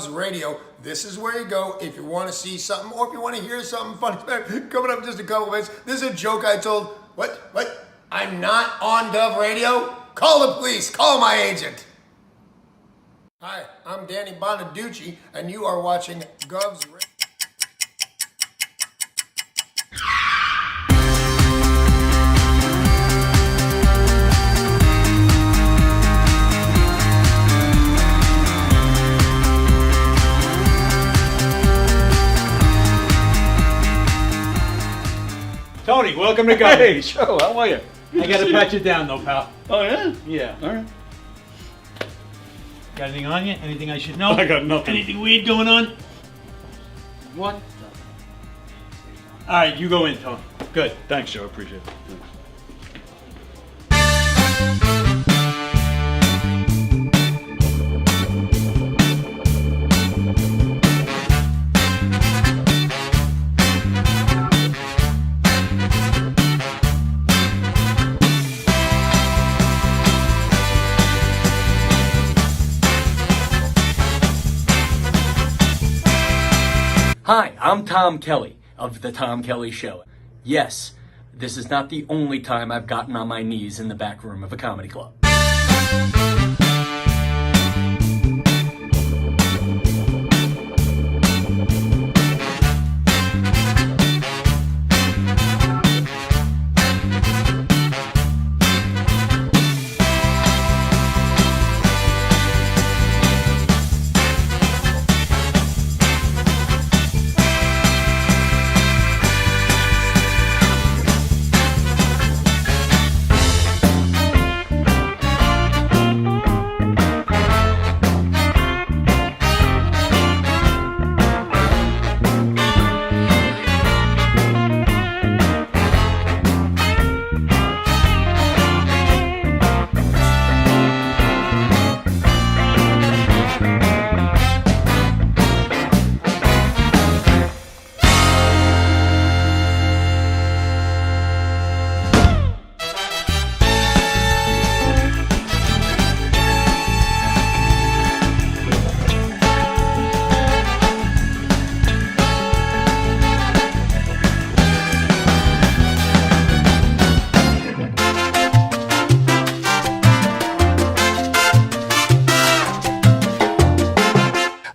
Gov's Radio. This is where you go if you want to see something or if you want to hear something funny. Coming up in just a couple minutes. This is a joke I told. What? I'm not on Gov Radio? Call the police. Call my agent. Hi, I'm Danny Bonaducci, and you are watching Gov's Radio. Tony, welcome to Gov. Hey, Joe, how are you? I gotta pat you down though, pal. Oh, yeah? Yeah. All right. Got anything on you? Anything I should know? I got nothing. Anything weird going on? What? Alright, you go in, Tony. Good. Thanks, Joe. Appreciate it. Thanks. Hi, I'm Tom Kelly of The Tom Kelly Show. Yes, this is not the only time I've gotten on my knees in the back room of a comedy club.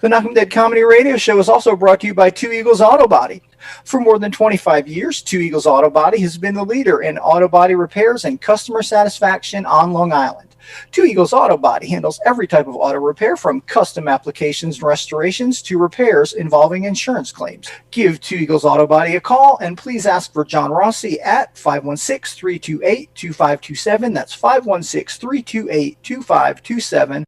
The Knockem Dead Comedy Radio Show is also brought to you by Two Eagles Auto Body. For more than 25 years, Two Eagles Auto Body has been the leader in auto body repairs and customer satisfaction on Long Island. Two Eagles Auto Body handles every type of auto repair, from custom applications and restorations to repairs involving insurance claims. Give Two Eagles Auto Body a call and please ask for John Rossi at 516-328-2527. That's 516-328-2527.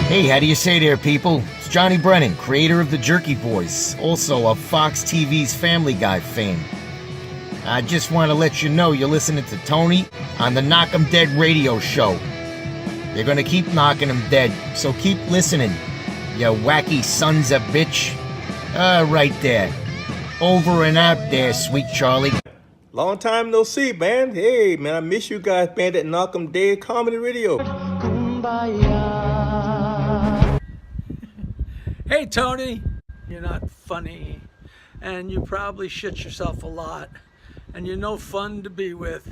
Hey, how do you say there, people? It's Johnny Brennan, creator of the Jerky Boys, also of Fox TV's Family Guy fame. I just want to let you know you're listening to Tony on the Knockem Dead Radio Show. They're gonna keep knocking them dead, so keep listening, you wacky sons of bitch. Right there. Over and out there, sweet Charlie. Long time no see, man. Hey, man, I miss you guys, man, at Knockem Dead Comedy Radio. Hey Tony, you're not funny, and you probably shit yourself a lot, and you're no fun to be with,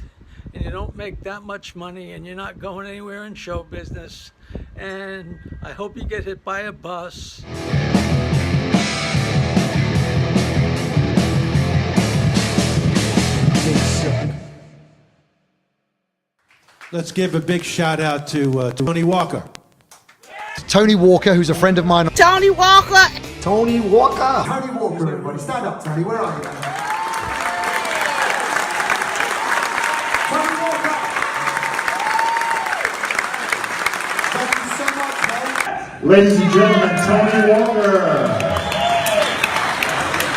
and you don't make that much money, and you're not going anywhere in show business, and I hope you get hit by a bus. Let's give a big shout out to Tony Walker. Tony Walker, who's a friend of mine. Tony Walker! Tony Walker! Tony Walker, everybody. Stand up, Tony. Where are you? Tony Walker! Thank you so much, man. Ladies and gentlemen, Tony Walker.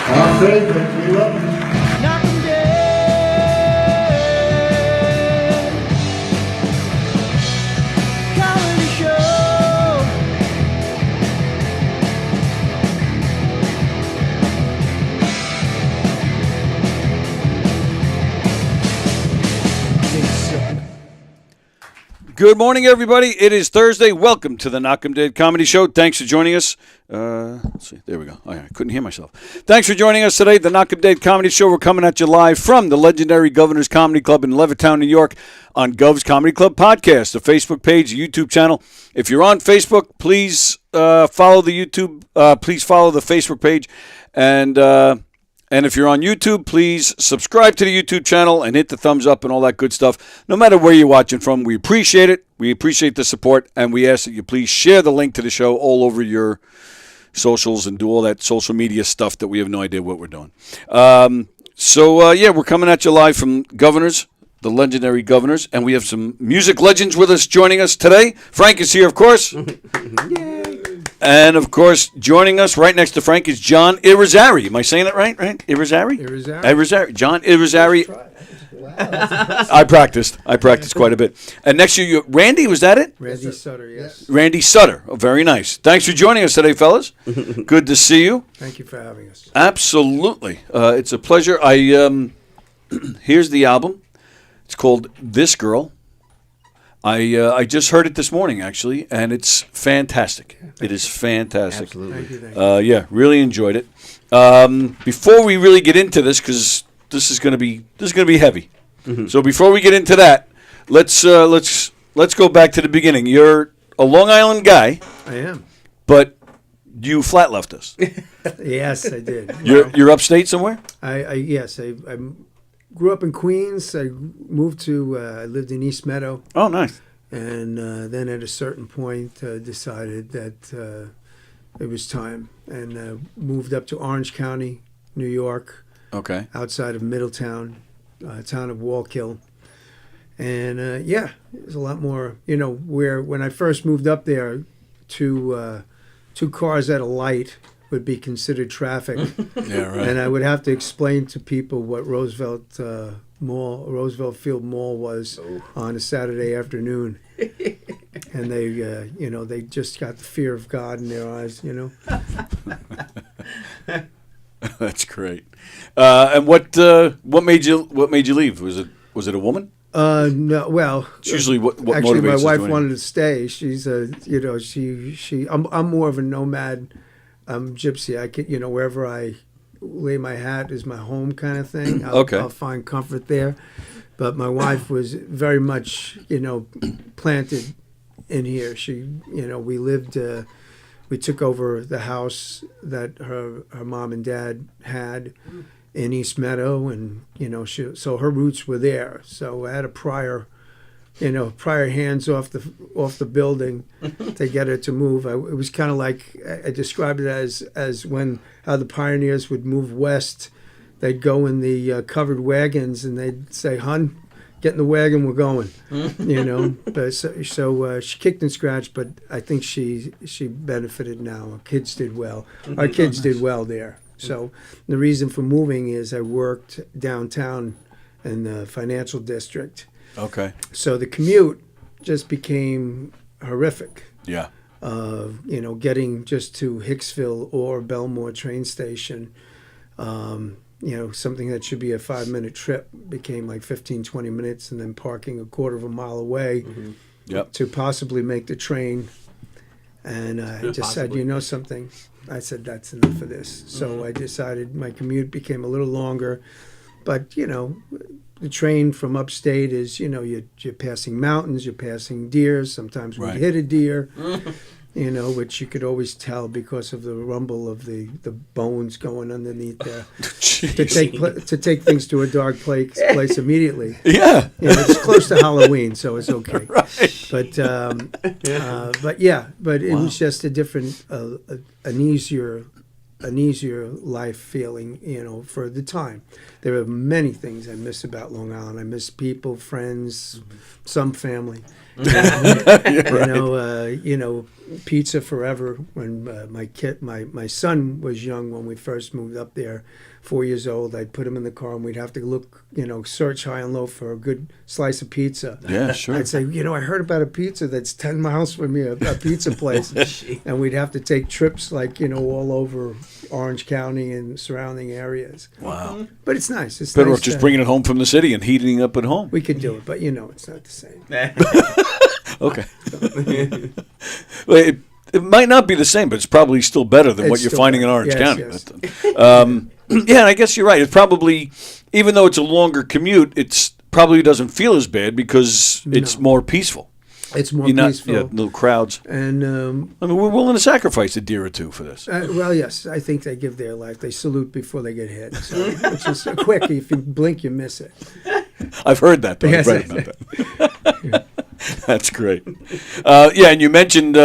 Our favorite. We love you. Good morning, everybody. It is Thursday. Welcome to the Knockem Dead Comedy Show. Thanks for joining us. Let's see. There we go. Oh, yeah, I couldn't hear myself. Thanks for joining us today. The Knockem Dead Comedy Show. We're coming at you live from the legendary Governor's Comedy Club in Levittown, New York, on Gov's Comedy Club podcast, the Facebook page, the YouTube channel. If you're on Facebook, please follow the YouTube. Please follow the Facebook page, and if you're on YouTube, please subscribe to the YouTube channel and hit the thumbs up and all that good stuff. No matter where you're watching from, we appreciate it. We appreciate the support, and we ask that you please share the link to the show all over your socials and do all that social media stuff that we have no idea what we're doing. We're coming at you live from Governors, the legendary Governors, and we have some music legends with us joining us today. Frank is here, of course. And, of course, joining us right next to Frank is John Irizarry. Am I saying it right? Irizarry? Irizarry. John Irizarry. I practiced quite a bit. And next to you, Randy, was that it? Randy Sutter, yes. Randy Sutter. Oh, very nice. Thanks for joining us today, fellas. Good to see you. Thank you for having us. Absolutely. It's a pleasure. Here's the album. It's called This Girl. I just heard it this morning, actually, and it's fantastic. It is fantastic. Absolutely. Thank you. Really enjoyed it. Before we really get into this, because this is going to be heavy. Mm-hmm. So before we get into that, let's go back to the beginning. You're a Long Island guy. I am. But you flat left us. Yes, I did. You're upstate somewhere? I grew up in Queens. I moved to, I lived in East Meadow. Oh, nice. And then at a certain point decided that it was time and moved up to Orange County, New York. Okay. Outside of Middletown, town of Wallkill. And there's a lot more, where when I first moved up there, two cars at a light would be considered traffic. Yeah, right. And I would have to explain to people what Roosevelt Field Mall was on a Saturday afternoon. And they just got the fear of God in their eyes, That's great. And what made you leave? Was it a woman? No. Well, it's usually what actually, motivates my wife us wanted to stay. She's I'm more of a nomad. I'm gypsy. I can, wherever I lay my hat is my home kind of thing. I'll find comfort there. But my wife was very much, planted in here. She, we lived, we took over the house that her mom and dad had in East Meadow, and so her roots were there. So I had a prior hands off the building to get her to move. It was kind of like I described it as how the pioneers would move west. They'd go in the covered wagons and they'd say, "Hun, get in the wagon, we're going." But so she kicked and scratched, but I think she benefited now. Our kids did well. Our kids did well there. So the reason for moving is I worked downtown in the financial district. Okay. So the commute just became horrific. Yeah. Getting just to Hicksville or Belmore train station, something that should be a 5-minute trip became like 15, 20 minutes, and then parking a quarter of a mile away to possibly make the train. And I just said, something? I said, that's enough of this. So I decided my commute became a little longer. But, the train from upstate is, you're passing mountains, you're passing deer. Sometimes we hit a deer, which you could always tell because of the rumble of the bones going underneath there. to take things to a dark place immediately. Yeah. It's close to Halloween, so it's okay. Right. But it was just a different, an easier life feeling, for the time. There are many things I miss about Long Island. I miss people, friends, some family. Pizza forever. When my son was young when we first moved up there, 4 years old, I'd put him in the car and we'd have to look, search high and low for a good slice of pizza. Yeah, sure. I'd say, I heard about a pizza that's 10 miles from me, a pizza place. And we'd have to take trips all over Orange County and surrounding areas. Wow. But it's nice. It's better nice just bringing it home from the city and heating it up at home. We could do it, but it's not the same. Okay. Well, it might not be the same, but it's probably still better than what you're finding in Orange County. Yes. Yeah, and I guess you're right. It's probably, even though it's a longer commute, it's probably doesn't feel as bad because it's more peaceful. It's more You're peaceful. Not, little crowds. And I mean, we're willing to sacrifice a deer or two for this. well, yes, I think they give their life. They salute before they get hit. So it's just quick. If you blink, you miss it. I've heard that. Though. Yes, I've read about that. That's great. Yeah, and you mentioned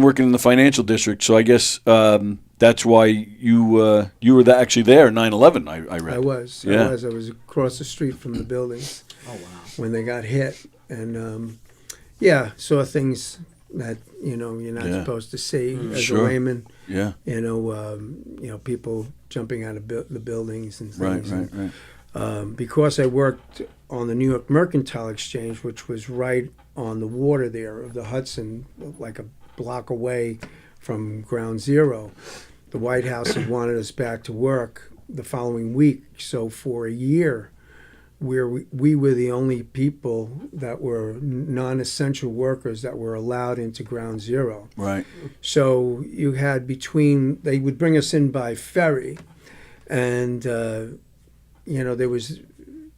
working in the financial district, so I guess that's why you were actually there at 9/11. I read. I was. Yeah. I was across the street from the buildings. Oh, wow. When they got hit, and saw things that you're not supposed to see as Sure. a layman. Yeah. People jumping out of the buildings and things. Right. Because I worked on the New York Mercantile Exchange, which was right on the water there of the Hudson, like a block away from Ground Zero. The White House had wanted us back to work the following week. So for a year, we were the only people that were non-essential workers that were allowed into Ground Zero. Right. So you had they would bring us in by ferry, and there was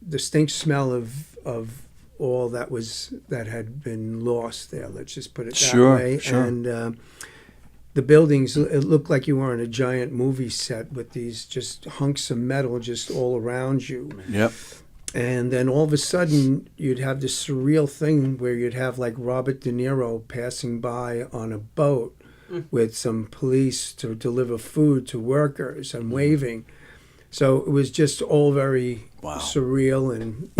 distinct smell of all that had been lost there. Let's just put it that way. Sure. And the buildings, it looked like you were on a giant movie set with these just hunks of metal just all around you. Yep. And then all of a sudden, you'd have this surreal thing where you'd have like Robert De Niro passing by on a boat with some police to deliver food to workers and waving. So it was just all very surreal and,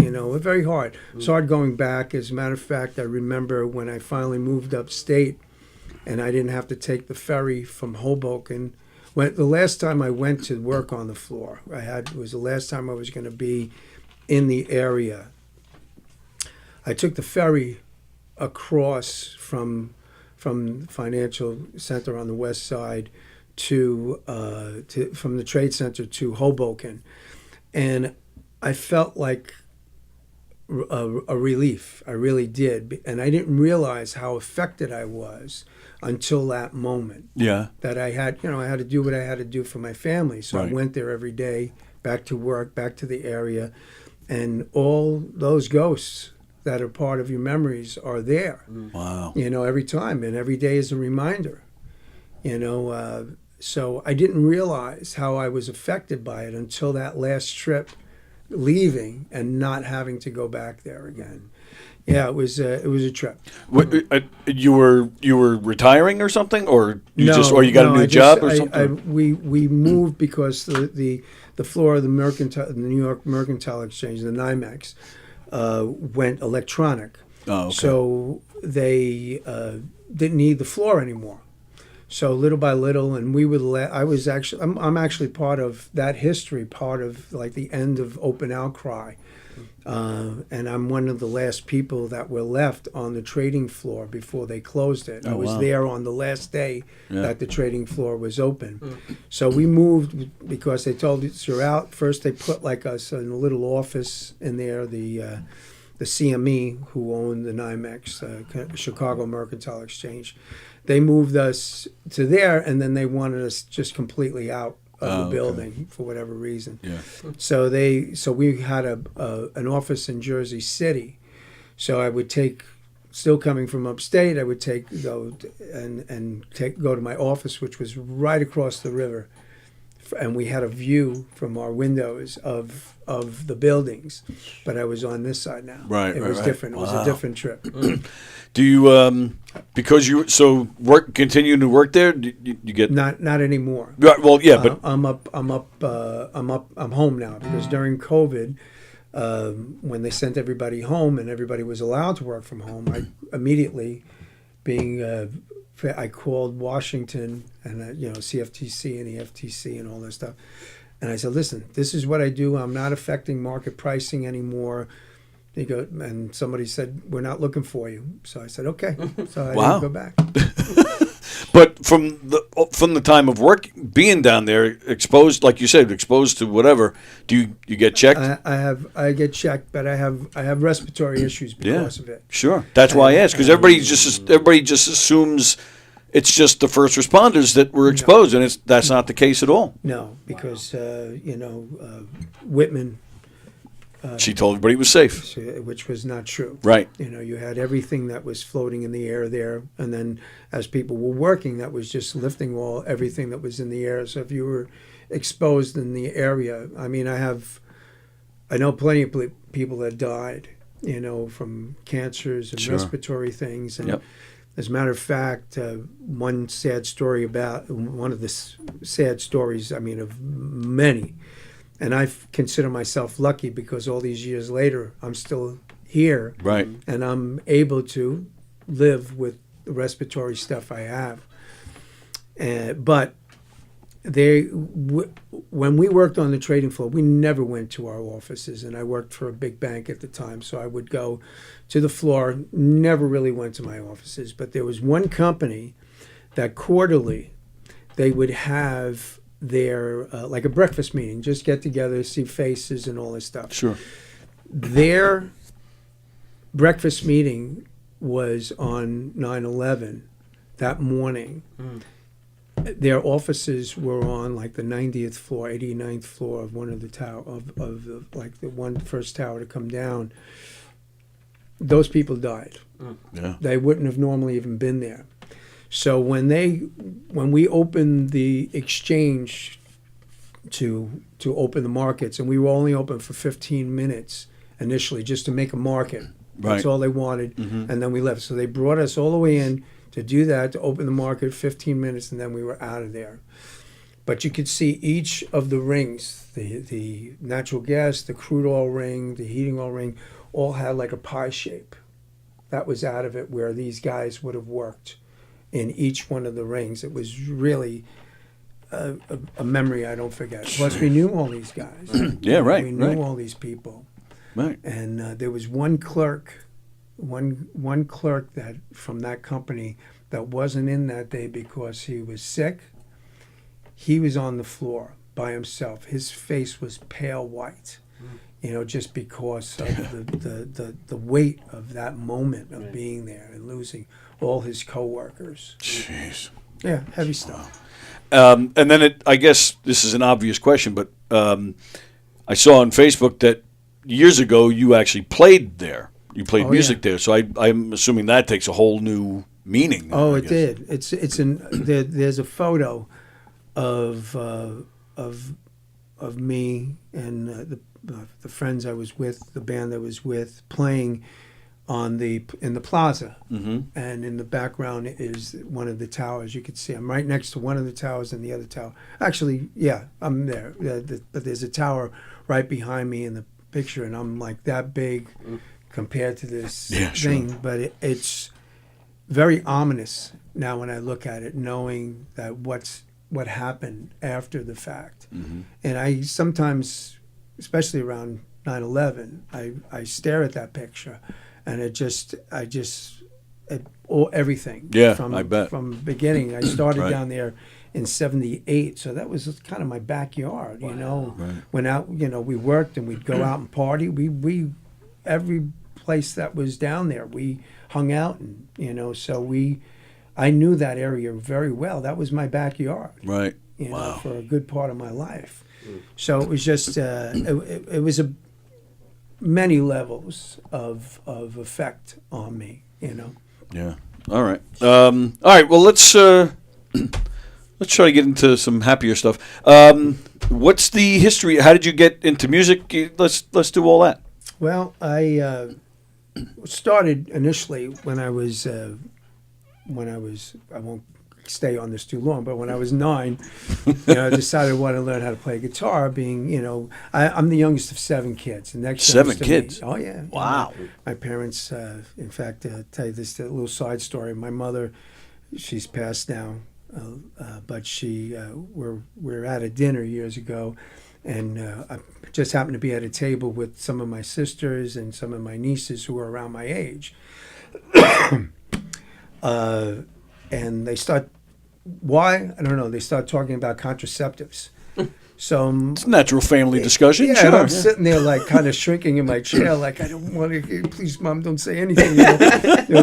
very hard. It's hard going back. As a matter of fact, I remember when I finally moved upstate and I didn't have to take the ferry from Hoboken. The last time I went to work on the floor, was the last time I was going to be in the area. I took the ferry across from Financial Center on the west side from the Trade Center to Hoboken, and I felt like a relief. I really did, and I didn't realize how affected I was until that moment. Yeah. That I had to do what I had to do for my family. So I went there every day, back to work, back to the area. And all those ghosts that are part of your memories are there. Wow. Every time. And every day is a reminder. So I didn't realize how I was affected by it until that last trip, leaving and not having to go back there again. Yeah, it was a trip. You were retiring or something, or you got a new job or something? We moved because the floor of the New York Mercantile Exchange, the NYMEX, went electronic. Oh, okay. So they didn't need the floor anymore. So little by little, and I'm actually part of that history, part of like the end of Open Outcry. And I'm one of the last people that were left on the trading floor before they closed it. I was there on the last day that the trading floor was open. So we moved because they told us you're out. First they put like us in a little office in there, the CME, who owned the NYMEX, Chicago Mercantile Exchange. They moved us to there, and then they wanted us just completely out of the building for whatever reason. Yeah. So we had an office in Jersey City. So I would still coming from upstate, I would go to my office, which was right across the river, and we had a view from our windows of the buildings. But I was on this side now. Right. It was different. It was a different trip. Do you because you continuing to work there? Do you get not anymore? Right, well, yeah, but I'm home now because during COVID, when they sent everybody home and everybody was allowed to work from home, I immediately, I called Washington and CFTC and the FTC and all that stuff, and I said, listen, this is what I do. I'm not affecting market pricing anymore. And somebody said, we're not looking for you. So I said, okay. So I didn't go back. But from the time of work being down there, exposed, like you said, exposed to whatever, do you get checked? I get checked, but I have respiratory issues because of it. Sure. That's why I asked, because everybody just assumes it's just the first responders that were exposed, and that's not the case at all. No, because Whitman. She told everybody it was safe, which was not true. Right. You had everything that was floating in the air there, and then as people were working, that was just lifting everything that was in the air. So if you were exposed in the area, I mean, I know plenty of people that died, from cancers and respiratory things. And as a matter of fact, one of the sad stories, I mean, of many. And I consider myself lucky because all these years later, I'm still here. Right. And I'm able to live with the respiratory stuff I have. But when we worked on the trading floor, we never went to our offices. And I worked for a big bank at the time. So I would go to the floor, never really went to my offices. But there was one company that quarterly, they would have their like a breakfast meeting, just get together, see faces and all this stuff. Sure. Their breakfast meeting was on 9/11 that morning. Their offices were on like the 90th floor, 89th floor of one of the tower of the first tower to come down. Those people died. Yeah. They wouldn't have normally even been there. So when we opened the exchange to open the markets, and we were only open for 15 minutes initially just to make a market. Right. That's all they wanted, and then we left. So they brought us all the way in to do that, to open the market, 15 minutes, and then we were out of there. But you could see each of the rings, the natural gas, the crude oil ring, the heating oil ring, all had like a pie shape. That was out of it where these guys would have worked. In each one of the rings. It was really a memory I don't forget. Plus, we knew all these guys. Yeah, right. We knew all these people. Right. And there was one clerk that from that company that wasn't in that day because he was sick. He was on the floor by himself. His face was pale white. Just because of the weight of that moment of being there and losing all his coworkers. Jeez. Yeah, heavy stuff. And then I guess this is an obvious question, but I saw on Facebook that years ago you actually played there. You played music there, so I'm assuming that takes a whole new meaning. Oh, it did. There's a photo of me and the friends I was with, the band I was with, playing in the plaza, and in the background is one of the towers. You could see I'm right next to one of the towers and the other tower. Actually, yeah, I'm there. But there's a tower right behind me in the picture, and I'm like that big compared to this thing. Sure. But it's very ominous now when I look at it, knowing that what happened after the fact. And I sometimes, especially around 9/11, I stare at that picture. And everything. Yeah, I bet. From the beginning, I started Right. down there in '78, so that was kind of my backyard. Right. Went out, we worked and we'd go out and party. We every place that was down there, we hung out, and so I knew that area very well. That was my backyard. Right. For a good part of my life. So it was just it was many levels of effect on me, Yeah. All right. All right. Well, let's try to get into some happier stuff. What's the history? How did you get into music? Let's do all that. Well, I started initially when I was I won't stay on this too long, but when I was 9, I decided I wanted to learn how to play guitar. Being, I'm the youngest of 7 kids. The next 7 kids. Me, oh yeah. Wow. My parents, in fact, tell you this little side story. My mother, she's passed now, but we're at a dinner years ago, and I just happened to be at a table with some of my sisters and some of my nieces who were around my age. And they start why? I don't know. They start talking about contraceptives. So It's a natural family discussion. yeah, Sure. and I'm sitting there like kind of shrinking in my chair, like I don't want to. Please, Mom, don't say anything,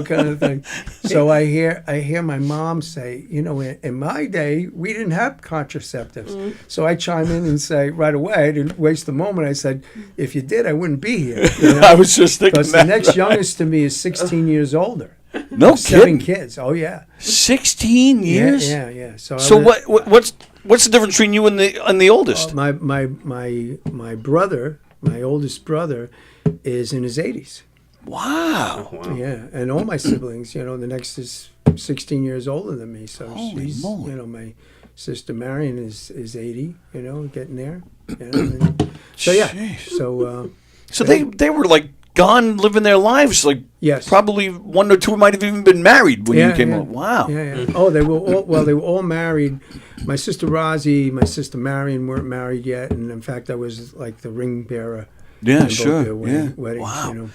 kind of thing. So I hear my mom say, in my day we didn't have contraceptives. So I chime in and say right away, I didn't waste the moment. I said, if you did, I wouldn't be here. I was just thinking Because that. the next youngest to me is 16 years older. No 7 kidding. kids. Oh yeah. 16 years. Yeah. So what's the difference between you and the oldest? my brother, my oldest brother, is in his 80s. Wow. Yeah, and all my siblings, the next is 16 years older than me. So Holy she's, moly. my sister Marion is 80. Getting there. And so yeah. Jeez. So they were like gone living their lives, like yes. probably one or two might have even been married when you came home. Wow. Yeah. Oh, they were all married. My sister Rosie, my sister Marion weren't married yet, and in fact I was like the ring bearer. Yeah, in both sure. their weddings, Wow.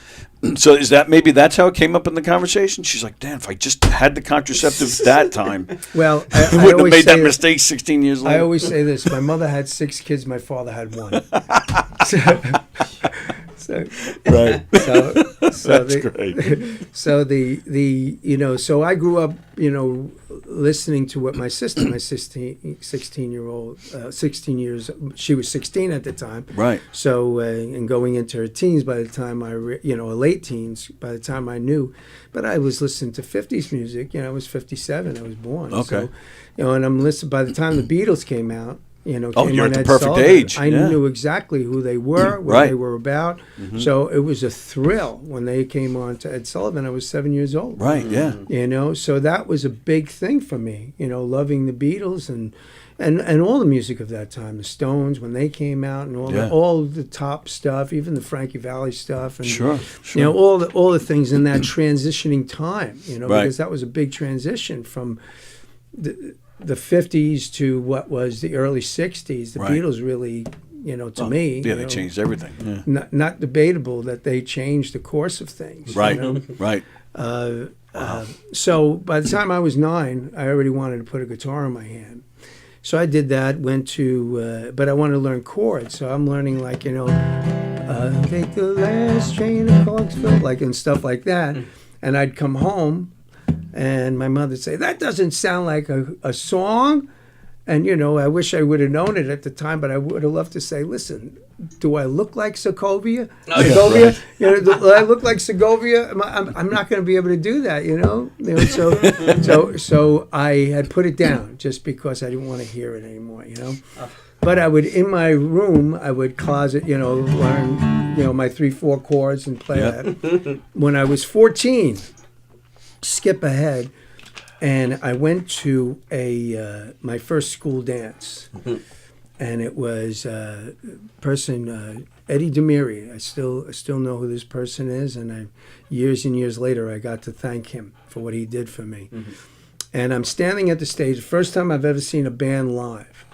So that's how it came up in the conversation? She's like, damn, if I just had the contraceptives that time, Well, I I wouldn't have always made that say mistake 16 years later. I always say this: my mother had 6 kids, my father had 1. Right. That's great. So I grew up, listening to what my 16-year-old, 16 years, she was 16 at the time. Right. So, and going into her teens by the time late teens, by the time I knew, but I was listening to 50s music, I was 57, I was born. Okay. So, and I'm listening, by the time the Beatles came out, came you're on at the Ed perfect Sullivan, age. I Yeah. knew exactly who they were, what Right. they were about. Mm-hmm. So it was a thrill when they came on to Ed Sullivan. I was 7 years old. Right, yeah. So that was a big thing for me, loving the Beatles and all the music of that time, the Stones when they came out, and all the top stuff, even the Frankie Valli stuff, and Sure. all the things in that transitioning time, Right. because that was a big transition from the 50s to what was the early 60s. The Right. Beatles really, to me, Yeah, they changed everything. Yeah. not debatable that they changed the course of things. Right, right. So by the time I was 9, I already wanted to put a guitar in my hand. So I did that, went to, but I wanted to learn chords. So I'm learning take the last train to Clarksville, and stuff like that. And I'd come home and my mother'd say, that doesn't sound like a song. And, I wish I would have known it at the time, but I would have loved to say, listen, do I look like Segovia? Segovia? Right. Do I look like Segovia? I'm not going to be able to do that, So I had put it down just because I didn't want to hear it anymore, But I would, in my room, I would closet, learn, my 3-4 chords and play that. When I was 14, skip ahead, and I went to my first school dance, and it was person Eddie Demiri. I still know who this person is, and years and years later I got to thank him for what he did for me. And I'm standing at the stage, first time I've ever seen a band live,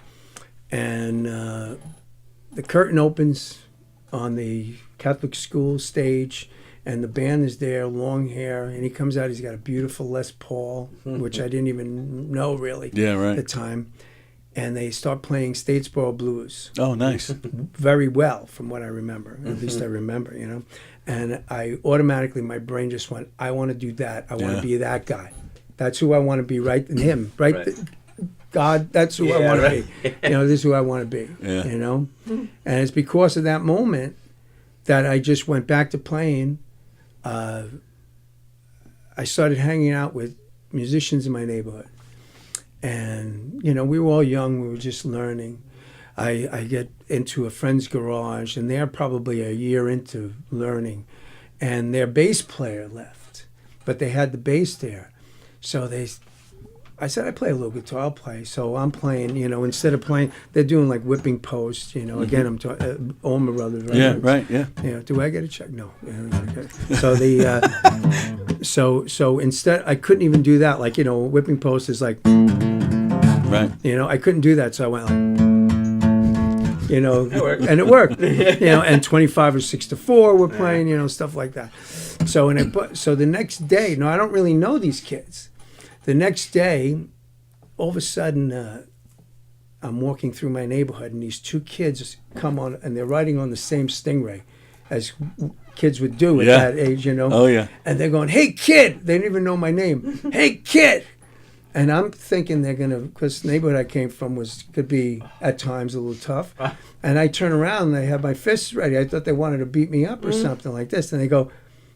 and the curtain opens on the Catholic school stage. And the band is there, long hair, and he comes out. He's got a beautiful Les Paul, which I didn't even know really at the time. And they start playing Statesboro Blues. Oh, nice. Very well, from what I remember. At least I remember, And I automatically, my brain just went, I want to do that. I want to be that guy. That's who I want to be, right? And him, right? God, that's who I want to be. This is who I want to be, And it's because of that moment that I just went back to playing. I started hanging out with musicians in my neighborhood. And, we were all young. We were just learning. I get into a friend's garage, and they're probably a year into learning. And their bass player left, but they had the bass there. So I said, I play a little guitar, I'll play. So I'm playing, instead of playing, they're doing like whipping posts, Again, I'm talking, Allman Brothers. Right? Yeah, right, yeah. Do I get a check? No. So so instead, I couldn't even do that. Like, whipping post is like, right. I couldn't do that. So I went like, and it worked, and 25 or 6 to 4, we're playing, stuff like that. So, so the next day, I don't really know these kids. The next day, all of a sudden, I'm walking through my neighborhood, and these two kids come on, and they're riding on the same Stingray, as kids would do at that age, you know. Oh, yeah. And they're going, "Hey, kid!" They didn't even know my name. "Hey, kid!" And I'm thinking they're gonna, because the neighborhood I came from could be at times a little tough. And I turn around, and they have my fists ready. I thought they wanted to beat me up or something like this. And they go,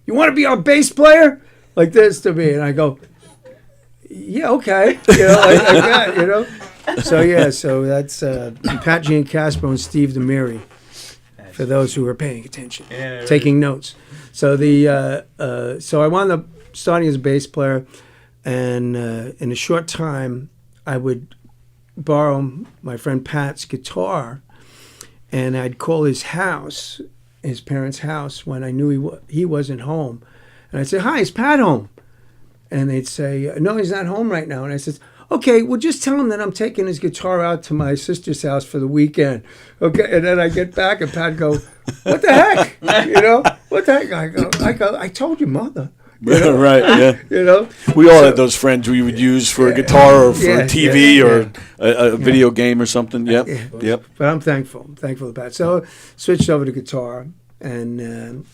"You want to be our bass player?" Like this to me, and I go, "Yeah, okay." You know, like that, you know. So that's Pat Giancaspo and Steve Demiri, for those who are paying attention, taking notes. So so I wound up starting as a bass player, and in a short time, I would borrow my friend Pat's guitar, and I'd call his house, his parents' house, when I knew he wasn't home, and I'd say, "Hi, is Pat home?" And they'd say, "No, he's not home right now." And I said, "Okay, well, just tell him that I'm taking his guitar out to my sister's house for the weekend." Okay, and then I get back, and Pat go, "What the heck?" You know, "What the heck?" I go, "I told your mother." You know? Right, yeah. You know? We all had those friends we would use for a guitar or for a TV or a video game or something. Yep, yep. But I'm thankful. I'm thankful to Pat. So switched over to guitar, and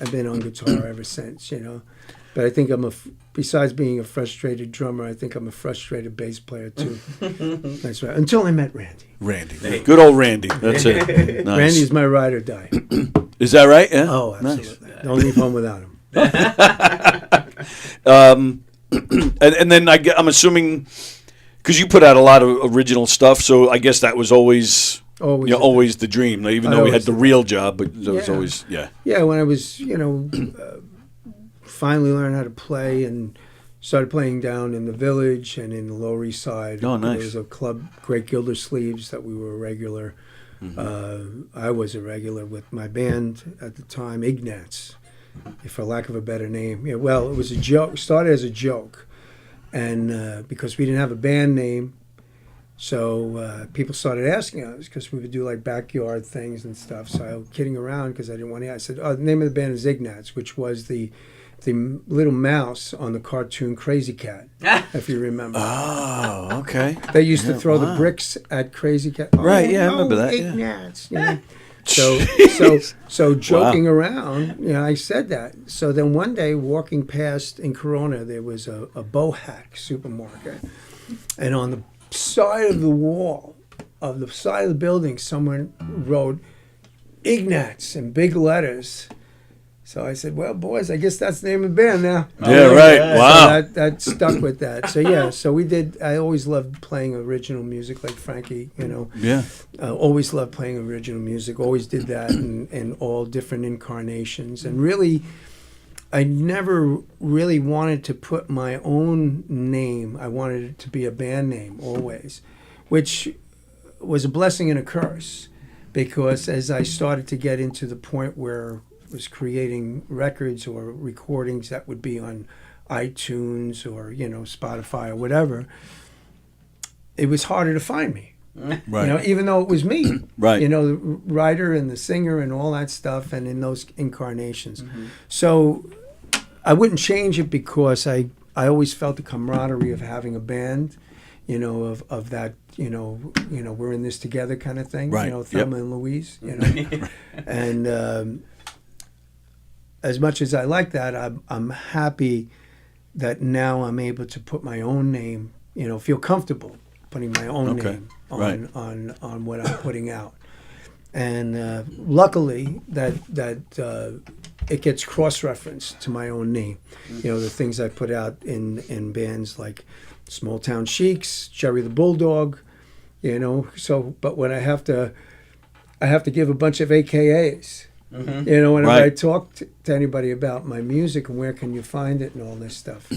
I've been on guitar ever since, you know. But I think besides being a frustrated drummer, I think I'm a frustrated bass player too. That's right. Until I met Randy. Randy. Good old Randy. That's it. Nice. Randy's my ride or die. Is that right? Yeah. Oh, absolutely. Nice. Don't leave home without him. And then I'm assuming, because you put out a lot of original stuff, so I guess that was always the dream. Even though we had the real job, but it was always Yeah, when I was finally learned how to play and started playing down in the Village and in the Lower East Side. Oh, nice. There was a club, Great Gildersleeves, that we were a regular. I was a regular with my band at the time, Ignatz, for lack of a better name. Yeah, well, it was a joke. Started as a joke, and because we didn't have a band name, so people started asking us, because we would do like backyard things and stuff. So I was kidding around because I didn't want to. I said, "Oh, the name of the band is Ignatz," which was the little mouse on the cartoon Crazy Cat, if you remember. Oh, okay. They used to throw the bricks at Crazy Cat. Right, I remember that. Ignatz, you know? So joking around, I said that. So then one day, walking past in Corona, there was a Bohack supermarket, and on the side of the wall, of the side of the building, someone wrote Ignatz in big letters. So I said, "Well, boys, I guess that's the name of the band now." Yeah, right. Wow. So that stuck with that. So so we did. I always loved playing original music, like Frankie. Yeah. Always loved playing original music. Always did that in all different incarnations. And really, I never really wanted to put my own name. I wanted it to be a band name always, which was a blessing and a curse, because as I started to get into the point where was creating records or recordings that would be on iTunes or Spotify or whatever, it was harder to find me. Right. Even though it was me. Right. The writer and the singer and all that stuff, and in those incarnations. So I wouldn't change it, because I always felt the camaraderie of having a band, of that, we're in this together kind of thing. Right. Thelma and Louise, and as much as I like that, I'm happy that now I'm able to put my own name, feel comfortable putting my own name on what I'm putting out. And luckily that it gets cross-referenced to my own name. The things I put out in bands like Small Town Sheiks, Jerry the Bulldog, but when I have to give a bunch of AKAs. Whenever I talk to anybody about my music and where can you find it and all this stuff,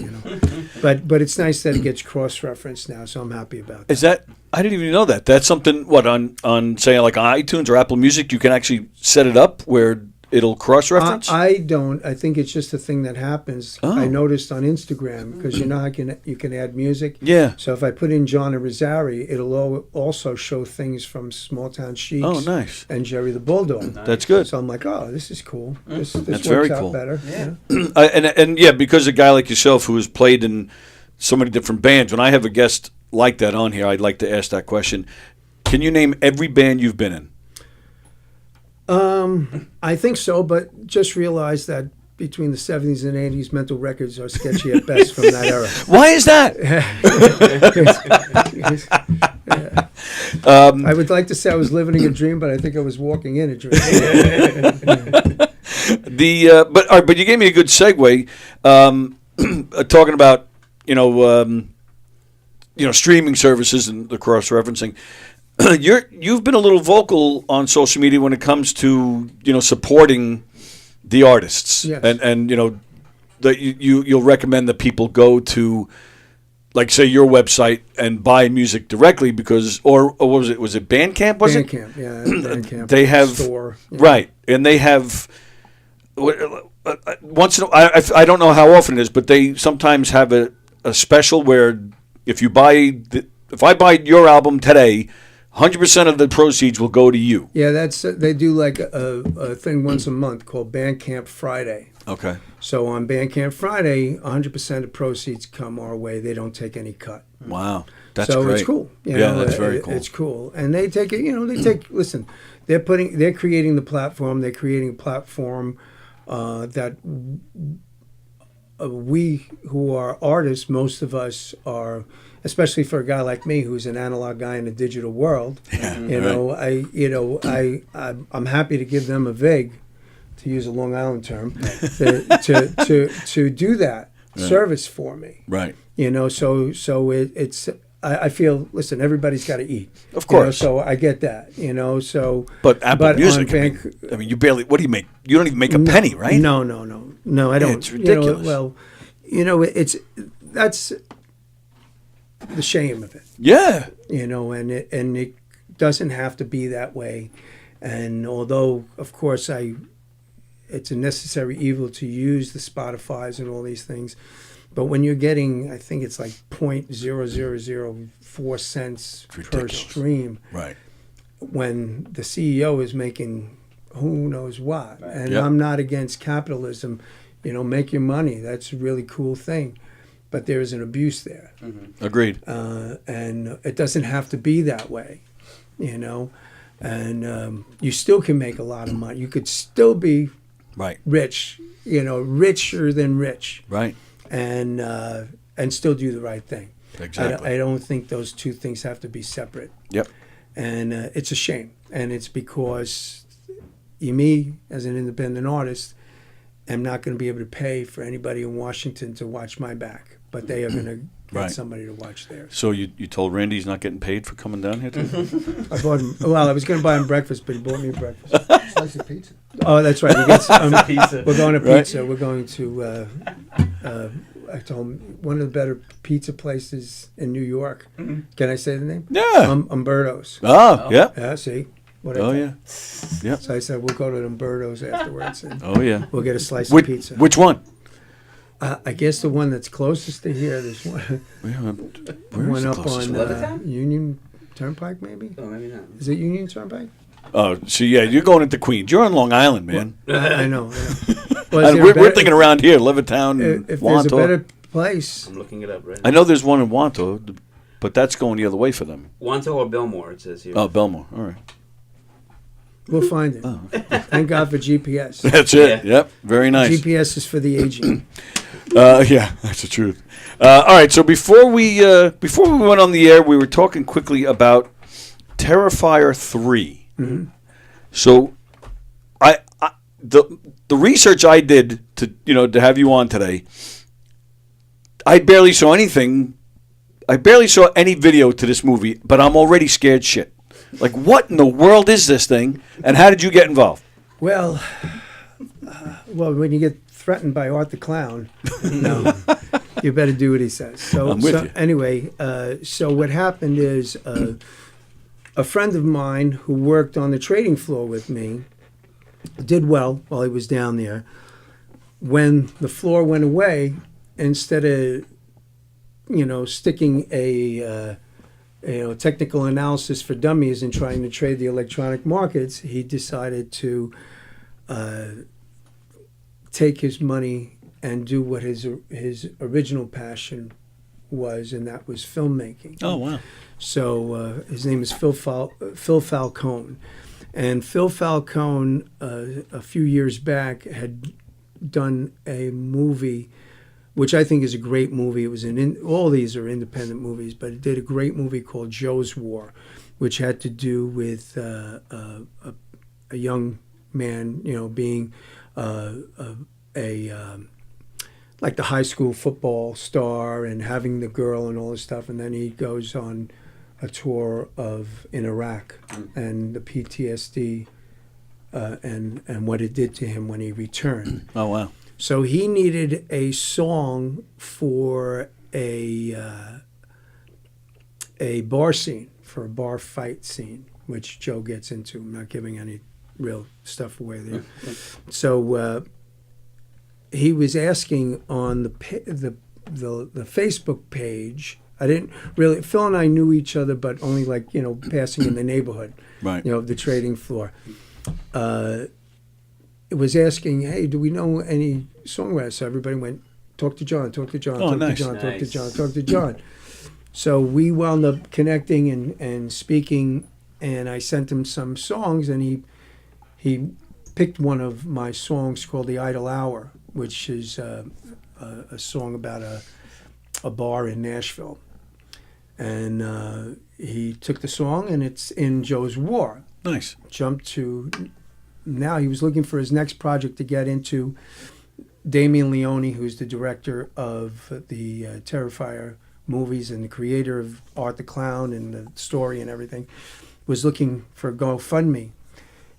but it's nice that it gets cross-referenced now, so I'm happy about that. Is that? I didn't even know that. That's something. What on say like iTunes or Apple Music, you can actually set it up where it'll cross-reference? I don't. I think it's just a thing that happens. Oh. I noticed on Instagram, because how you can add music. Yeah. So if I put in John Irizarry, it'll also show things from Small Town Sheiks. Oh, nice. And Jerry the Bulldog. Nice. That's good. So I'm like, oh, this is cool. This That's works very out cool. better. Yeah. And because a guy like yourself who has played in so many different bands, when I have a guest like that on here, I'd like to ask that question. Can you name every band you've been in? I think so, but just realize that between the 70s and 80s, mental records are sketchy at best from that era. Why is that? I would like to say I was living a dream, but I think I was walking in a dream. But you gave me a good segue, talking about streaming services and the cross referencing. You've been a little vocal on social media when it comes to supporting the artists, yes. and that you'll recommend that people go to, like, say, your website and buy music directly because, or what was it Bandcamp? Bandcamp, yeah, Bandcamp. They have store, yeah. Right, and they have once in I don't know how often it is, but they sometimes have a special where if I buy your album today, 100% of the proceeds will go to you. Yeah, they do like a thing once a month called Bandcamp Friday. Okay. So on Bandcamp Friday, 100% of proceeds come our way. They don't take any cut. Wow, that's so great. It's cool. That's very cool. It's cool, and they take it. Listen, they're creating the platform. They're creating a platform that we who are artists, most of us are. Especially for a guy like me, who's an analog guy in a digital world, I'm happy to give them a vig, to use a Long Island term, to do that service for me. Right. So it's. I feel. Listen, everybody's got to eat. Of course. So I get that. So. But Apple Music. I mean, you barely. What do you make? You don't even make a penny, right? No. I don't. It's ridiculous. That's the shame of it. Yeah. And it doesn't have to be that way. And although, of course, it's a necessary evil to use the Spotifys and all these things, but when you're getting, I think it's like 0.0004 cents per stream, right? When the CEO is making who knows what, right. And yep. I'm not against capitalism. Make your money. That's a really cool thing. But there is an abuse there. Mm-hmm. Agreed. And it doesn't have to be that way, And you still can make a lot of money. You could still be right, rich, richer than rich, right, and still do the right thing. Exactly. I don't think those two things have to be separate. Yep. And it's a shame, and it's because me, as an independent artist, am not going to be able to pay for anybody in Washington to watch my back. But they are going to get somebody to watch theirs. So you told Randy he's not getting paid for coming down here today? I bought him. Well, I was going to buy him breakfast, but he bought me breakfast. Slice of pizza. Oh, that's right. We get pizza. We're going to pizza. Right. We're going to. I told him one of the better pizza places in New York. Mm-hmm. Can I say the name? Yeah. Umberto's. Oh, yeah. Yeah. See. Yeah. Yep. So I said we'll go to Umberto's afterwards. And we'll get a slice of pizza. Which one? I guess the one that's closest to here. There's one. One up on Union Turnpike, maybe. Oh, maybe not. Is it Union Turnpike? Oh, so yeah, you're going into Queens. You're on Long Island, man. Well, I know. Well, we're thinking around here, Levittown, if Wanto. there's a better place. I'm looking it up right now. I know there's one in Wanto, but that's going the other way for them. Wanto or Belmore, it says here. Oh, Belmore. All right. We'll find it. Oh. Thank God for GPS. That's it. Yeah. Yep. Very nice. GPS is for the aging. Yeah, that's the truth. All right. So before we went on the air, we were talking quickly about Terrifier 3. Mm-hmm. So, the research I did to have you on today, I barely saw anything. I barely saw any video to this movie, but I'm already scared shit. Like, what in the world is this thing, and how did you get involved? Well, when you get threatened by Art the Clown, you better do what he says. So, I'm with you. Anyway, so what happened is a friend of mine who worked on the trading floor with me did well while he was down there. When the floor went away, instead of sticking a technical analysis for dummies and trying to trade the electronic markets, he decided to take his money and do what his original passion was, and that was filmmaking. Oh, wow. So his name is Phil Falcone. And Phil Falcone, a few years back, had done a movie, which I think is a great movie. It was all these are independent movies, but it did a great movie called Joe's War, which had to do with a young man, being like the high school football star and having the girl and all this stuff, and then he goes on a tour in Iraq and the PTSD and what it did to him when he returned. Oh, wow. So he needed a song for a bar scene, for a bar fight scene, which Joe gets into. I'm not giving any real stuff away there. So he was asking on the Facebook page. I didn't really. Phil and I knew each other, but only like passing in the neighborhood, right? The trading floor. It was asking, hey, do we know any songwriters? So everybody went, talk to John, talk to John, talk to John, talk to John, talk to John. So we wound up connecting and speaking, and I sent him some songs, and he picked one of my songs called "The Idle Hour," which is a song about a bar in Nashville. And he took the song, and it's in Joe's War. Nice. Jumped to now he was looking for his next project to get into. Damien Leone, who's the director of the Terrifier movies and the creator of Art the Clown and the story and everything, was looking for a GoFundMe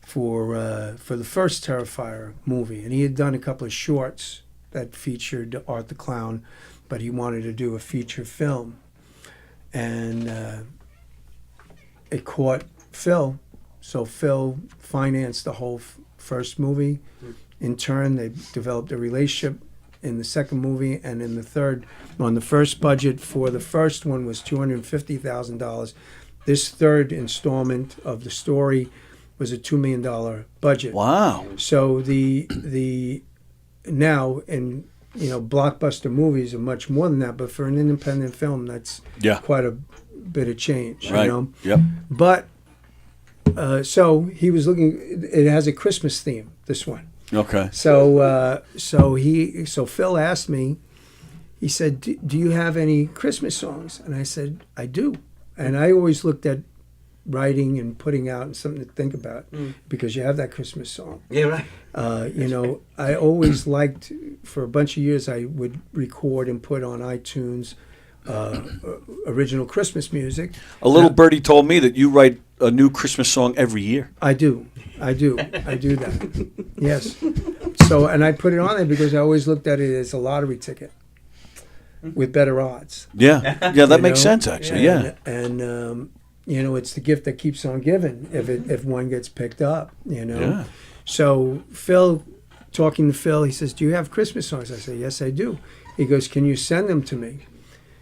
for the first Terrifier movie. And he had done a couple of shorts that featured Art the Clown, but he wanted to do a feature film. And it caught Phil. So Phil financed the whole first movie. In turn, they developed a relationship in the second movie, and in the third. On the first budget for the first one was $250,000. This third installment of the story was a $2 million budget. Wow! So the now in blockbuster movies are much more than that, but for an independent film, that's quite a bit of change. Right. Yep. But so he was looking. It has a Christmas theme. This one. Okay. So Phil asked me. He said, "Do you have any Christmas songs?" And I said, "I do." And I always looked at writing and putting out and something to think about because you have that Christmas song. Yeah, right. I always liked, for a bunch of years, I would record and put on iTunes original Christmas music. A little birdie told me that you write a new Christmas song every year. I do that. Yes. So, and I put it on there because I always looked at it as a lottery ticket with better odds. Yeah, that makes sense actually. Yeah. And it's the gift that keeps on giving if one gets picked up. Yeah. So talking to Phil, he says, "Do you have Christmas songs?" I say, "Yes, I do." He goes, "Can you send them to me?"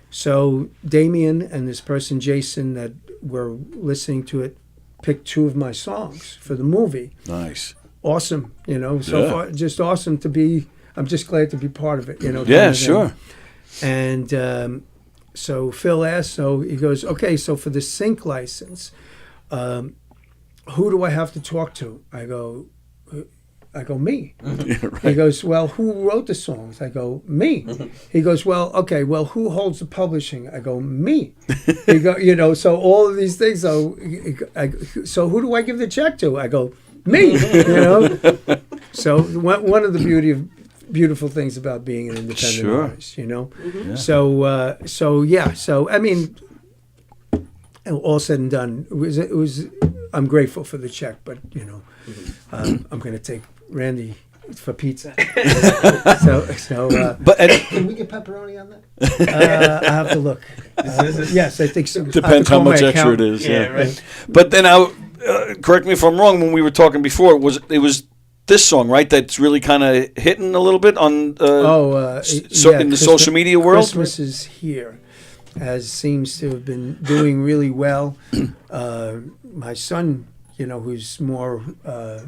So Damien and this person, Jason, that were listening to it, picked two of my songs for the movie. Nice. Awesome. So far, just awesome to be, I'm just glad to be part of it. Yeah, sure. And so Phil asked, so he goes, "Okay, so for the sync license, who do I have to talk to?" I go, "Me." Yeah, right. He goes, "Well, who wrote the songs?" I go, "Me." He goes, "Well, okay, well, who holds the publishing?" I go, "Me." He go, so all of these things. So who do I give the check to? I go, "Me." So one of the beautiful things about being an independent artist, Yeah. So I mean, all said and done, it was. I'm grateful for the check, but I'm going to take Randy for pizza. Can we get pepperoni on that? I have to look. Yes, I think so. Depends how much extra it is. Yeah. Right. But then correct me if I'm wrong. When we were talking before, it was this song, right? That's really kind of hitting a little bit on in the social media world. Christmas is Here seems to have been doing really well. My son, who's more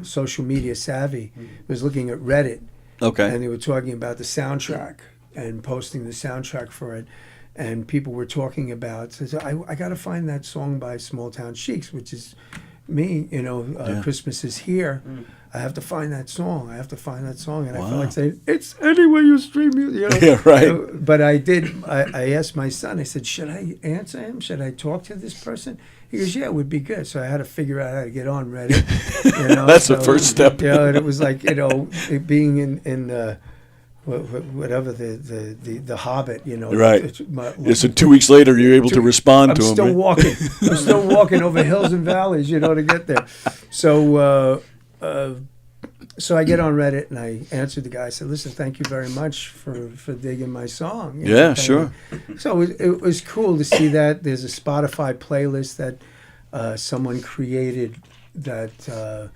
social media savvy, was looking at Reddit. Okay. And they were talking about the soundtrack and posting the soundtrack for it. and people were talking about. So I got to find that song by Small Town Sheiks, which is me. Christmas is Here. I have to find that song. I felt like saying, it's anywhere you stream music. Yeah, right. But I did. I asked my son. I said, should I answer him? Should I talk to this person? He goes, yeah, it would be good. So I had to figure out how to get on Reddit. That's the first step. And it was like, it being in whatever the Hobbit, Right. So 2 weeks later, you're able to respond to him. I'm still walking. I'm still walking over hills and valleys, to get there. So I get on Reddit and I answered the guy. I said, listen, thank you very much for digging my song. Yeah, sure. So it was cool to see that. There's a Spotify playlist that someone created that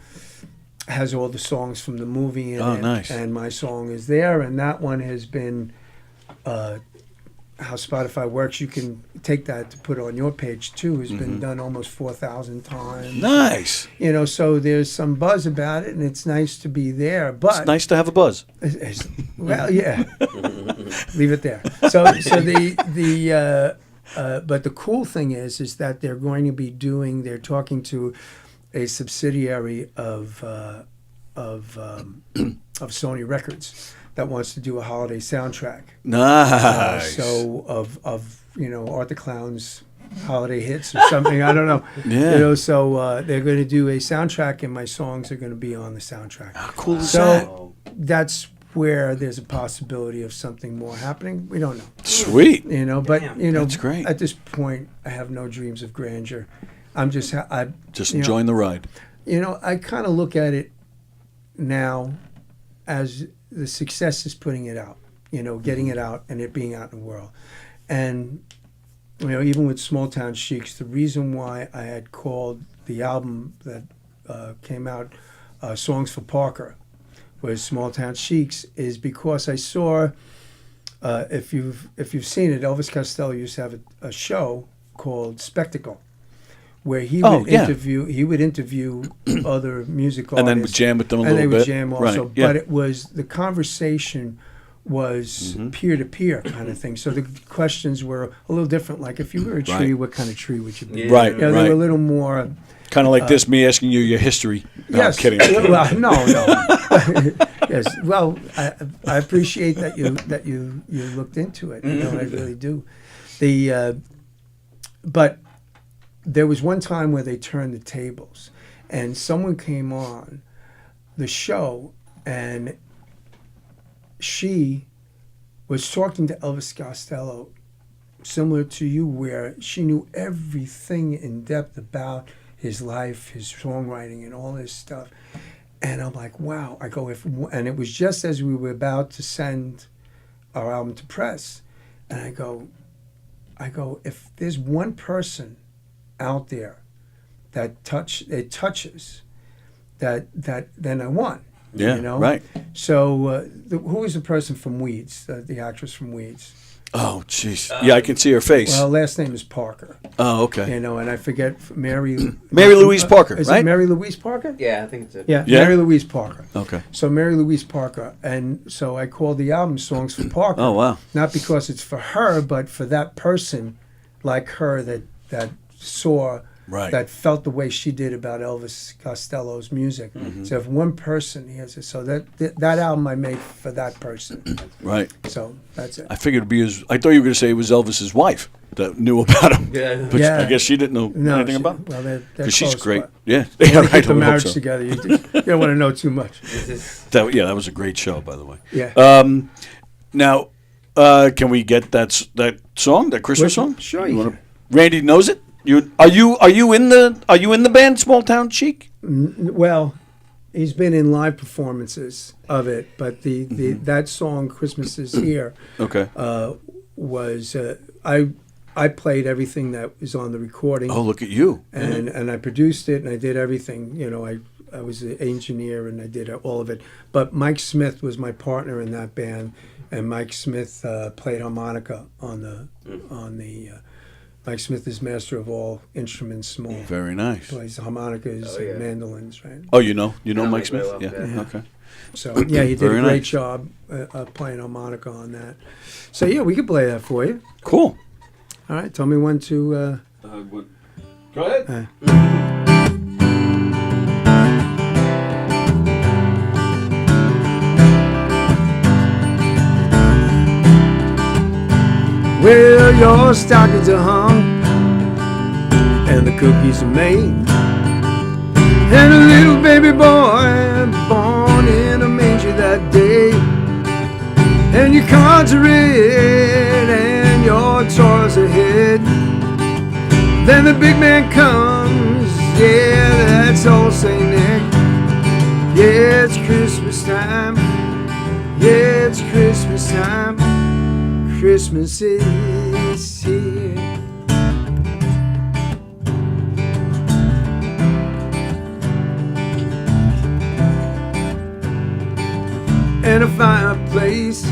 has all the songs from the movie in it. Nice. And my song is there. And that one has been how Spotify works. You can take that to put on your page too. Has been done almost 4,000 times. Nice. So there's some buzz about it, and it's nice to be there. But It's nice to have a buzz. well, yeah. Leave it there. So but the cool thing is that they're going to be they're talking to a subsidiary of Sony Records that wants to do a holiday soundtrack. Nice. So of Arthur Clown's holiday hits or something. I don't know. Yeah. So they're going to do a soundtrack, and my songs are going to be on the soundtrack. How cool is that? So that's where there's a possibility of something more happening. We don't know. Sweet. But That's great. At this point, I have no dreams of grandeur. I'm just enjoying the ride. I kind of look at it now as the success is putting it out, getting it out and it being out in the world. And, even with Small Town Sheiks, the reason why I had called the album that came out Songs for Parker was Small Town Sheiks is because I saw, if you've seen it, Elvis Costello used to have a show called Spectacle, where he would interview other music artists, and then would jam with them a little bit. And they would jam also. Right. Yeah. But it was the conversation was peer to peer kind of thing. So the questions were a little different. Like if you were a tree, what kind of tree would you be? Right. They were a little more kind of like this, me asking you your history. No, yes. I'm kidding. Well, no. Yes. Well, I appreciate that you looked into it. I really do. But there was one time where they turned the tables, and someone came on the show, and she was talking to Elvis Costello, similar to you, where she knew everything in depth about his life, his songwriting, and all this stuff. And I'm like, wow. I go, and it was just as we were about to send our album to press, and I go, if there's one person out there that touches, that then I won. Yeah, right. So who was the person from Weeds, the actress from Weeds? Oh, jeez. Yeah, I can see her face. Well, last name is Parker. Oh, okay. And I forget Mary Louise Parker, is right? it Mary Louise Parker? Yeah, I think it's it. Yeah, Mary Louise Parker. Okay. So Mary Louise Parker, and so I called the album "Songs for Parker." Oh, wow. Not because it's for her, but for that person like her that saw. Right. That felt the way she did about Elvis Costello's music. So if one person hears it, so that album I made for that person. Right. So that's it. I figured it'd be I thought you were going to say it was Elvis's wife that knew about him. Yeah. But I guess she didn't know anything about him. Well, they're Because she's close, great. but Yeah. you wanna Right, keep the I would hope marriage so. together. You don't want to know too much. That was a great show, by the way. Yeah. Now, can we get that song, that Christmas song? Sure, you can. Randy knows it. Are you in the band Small Town Cheek? Well, he's been in live performances of it, but that song "Christmas Is Here" Okay. Was I played everything that was on the recording. Oh, look at you! And I produced it, and I did everything. I was an engineer, and I did all of it. But Mike Smith was my partner in that band, and Mike Smith played harmonica on the. Mike Smith is master of all instruments, small. Very nice. Plays harmonicas and mandolins, right? Oh, you know Mike Smith? Well, Yeah. Okay. So he did Very a great nice. job playing harmonica on that. So we could play that for you. Cool. All right, tell me when to. Go ahead. Well, your stockings are hung and the cookies are made, and a little baby boy born in a manger that day, and your cards are red and your toys are hid. Then the big man comes, yeah, that's old Saint Nick. Yeah, it's Christmas time. Yeah, it's Christmas time. Christmas is here. And a fireplace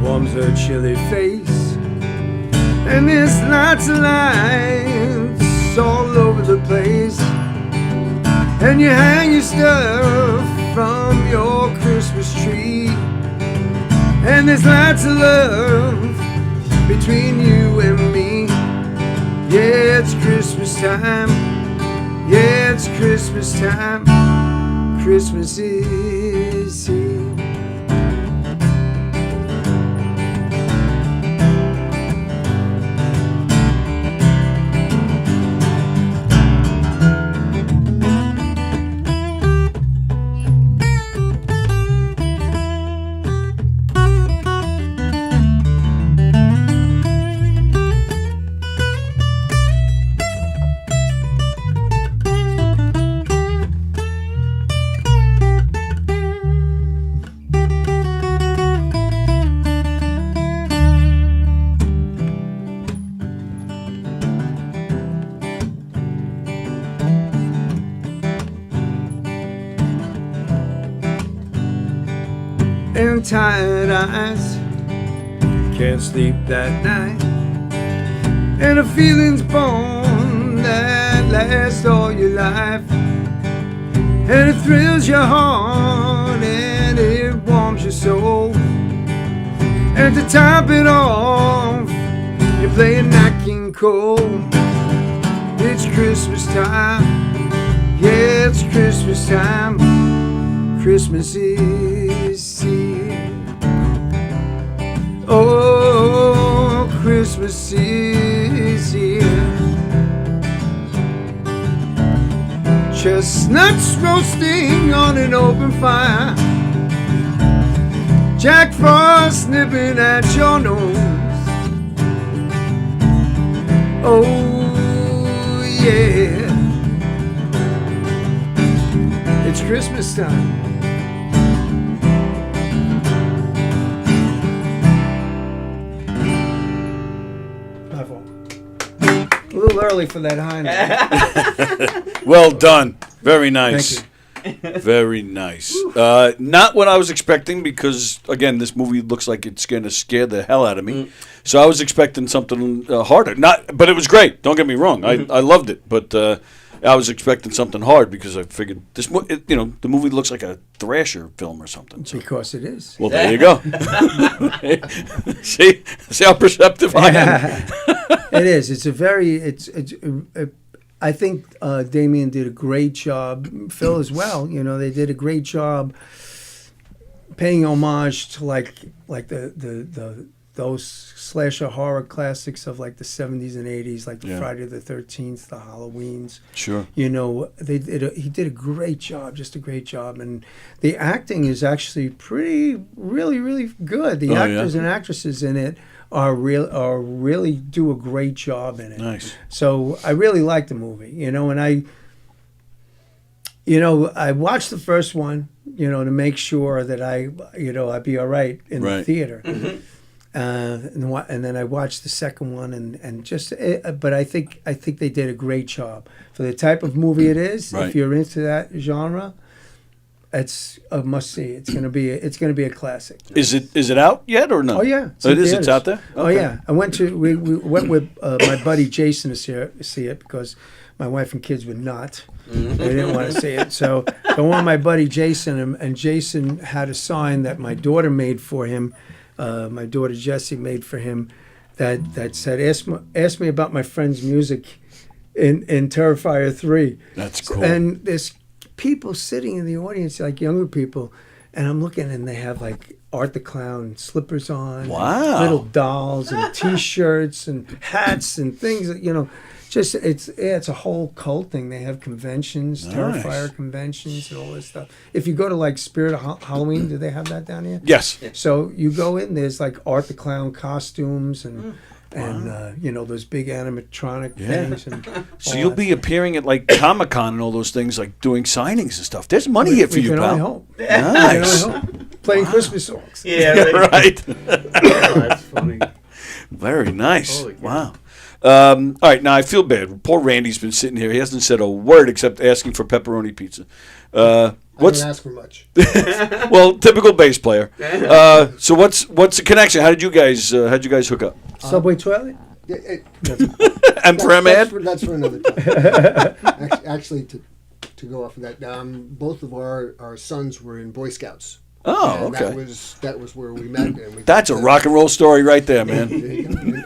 warms her chilly face, and there's lots of lights all over the place, and you hang your stuff from your Christmas tree, and there's lots of love between you and me. Yeah, it's Christmas time. Yeah, it's Christmas time. Christmas is here. And tired eyes can't sleep that night, and a feeling's born that lasts all your life, and it thrills your heart and it warms your soul, and to top it off you play a Nat King Cole. It's Christmas time. Yeah, it's Christmas time. Christmas is here. Oh, Christmas is here. Chestnuts roasting on an open fire, Jack Frost nipping at your nose. Oh, yeah. It's Christmas time. A little early for that high note. Well done. Very nice. Very nice. Not what I was expecting because, again, this movie looks like it's going to scare the hell out of me. So I was expecting something harder. But it was great. Don't get me wrong. I loved it. But I was expecting something hard because I figured the movie looks like a Thrasher film or something. So. Because it is. Well, there you go. See how perceptive I am. It is. It's a very. I think Damien did a great job. Phil as well. You know, they did a great job paying homage to like the those slasher horror classics of like the 70s and 80s, like the Friday the 13th, the Halloweens. Sure. You know, he did a great job, just a great job, and the acting is actually really good. The actors and actresses in it really do a great job in it. Nice. So I really like the movie, you know, and I watched the first one, you know, to make sure that I'd be all right in the theater. Mm-hmm. And then I watched the second one, but I think they did a great job for the type of movie it is. Right. If you're into that genre, it's a must see. It's gonna be a classic. Is it out yet or no? Oh yeah, it is. It's out there. Okay. Oh yeah, we went with my buddy Jason to see it because my wife and kids would not. They didn't want to see it, so I went with my buddy Jason, and Jason had a sign that my daughter made for him. My daughter Jessie made for him, that said, ask me about my friend's music in Terrifier 3. That's cool. And there's people sitting in the audience, like younger people, and I'm looking, and they have like Art the Clown slippers on, Wow. and little dolls and T-shirts and hats and things that, you know, just it's a whole cult thing. They have conventions, Nice. Terrifier conventions, and all this stuff. If you go to like Spirit of Halloween, do they have that down here? Yes. So you go in, there's like Art the Clown costumes and you know, those big animatronic things. And So all you'll that be stuff. appearing at like Comic-Con and all those things, like doing signings and stuff. There's money here for We you, can pal. only hope. Nice. We can only hope. Playing Christmas songs. Yeah, right. That's funny. Very nice. Holy cow. Wow. All right, now I feel bad. Poor Randy's been sitting here. He hasn't said a word except asking for pepperoni pizza. I What's don't ask for much. well, typical bass player. So what's the connection? How did you guys hook up? Subway toilet? And for Ahmed? That's for another time. Actually, to go off of that, both of our sons were in Boy Scouts. Oh, And okay. That was where we met. And we That's a rock and roll story right there, man.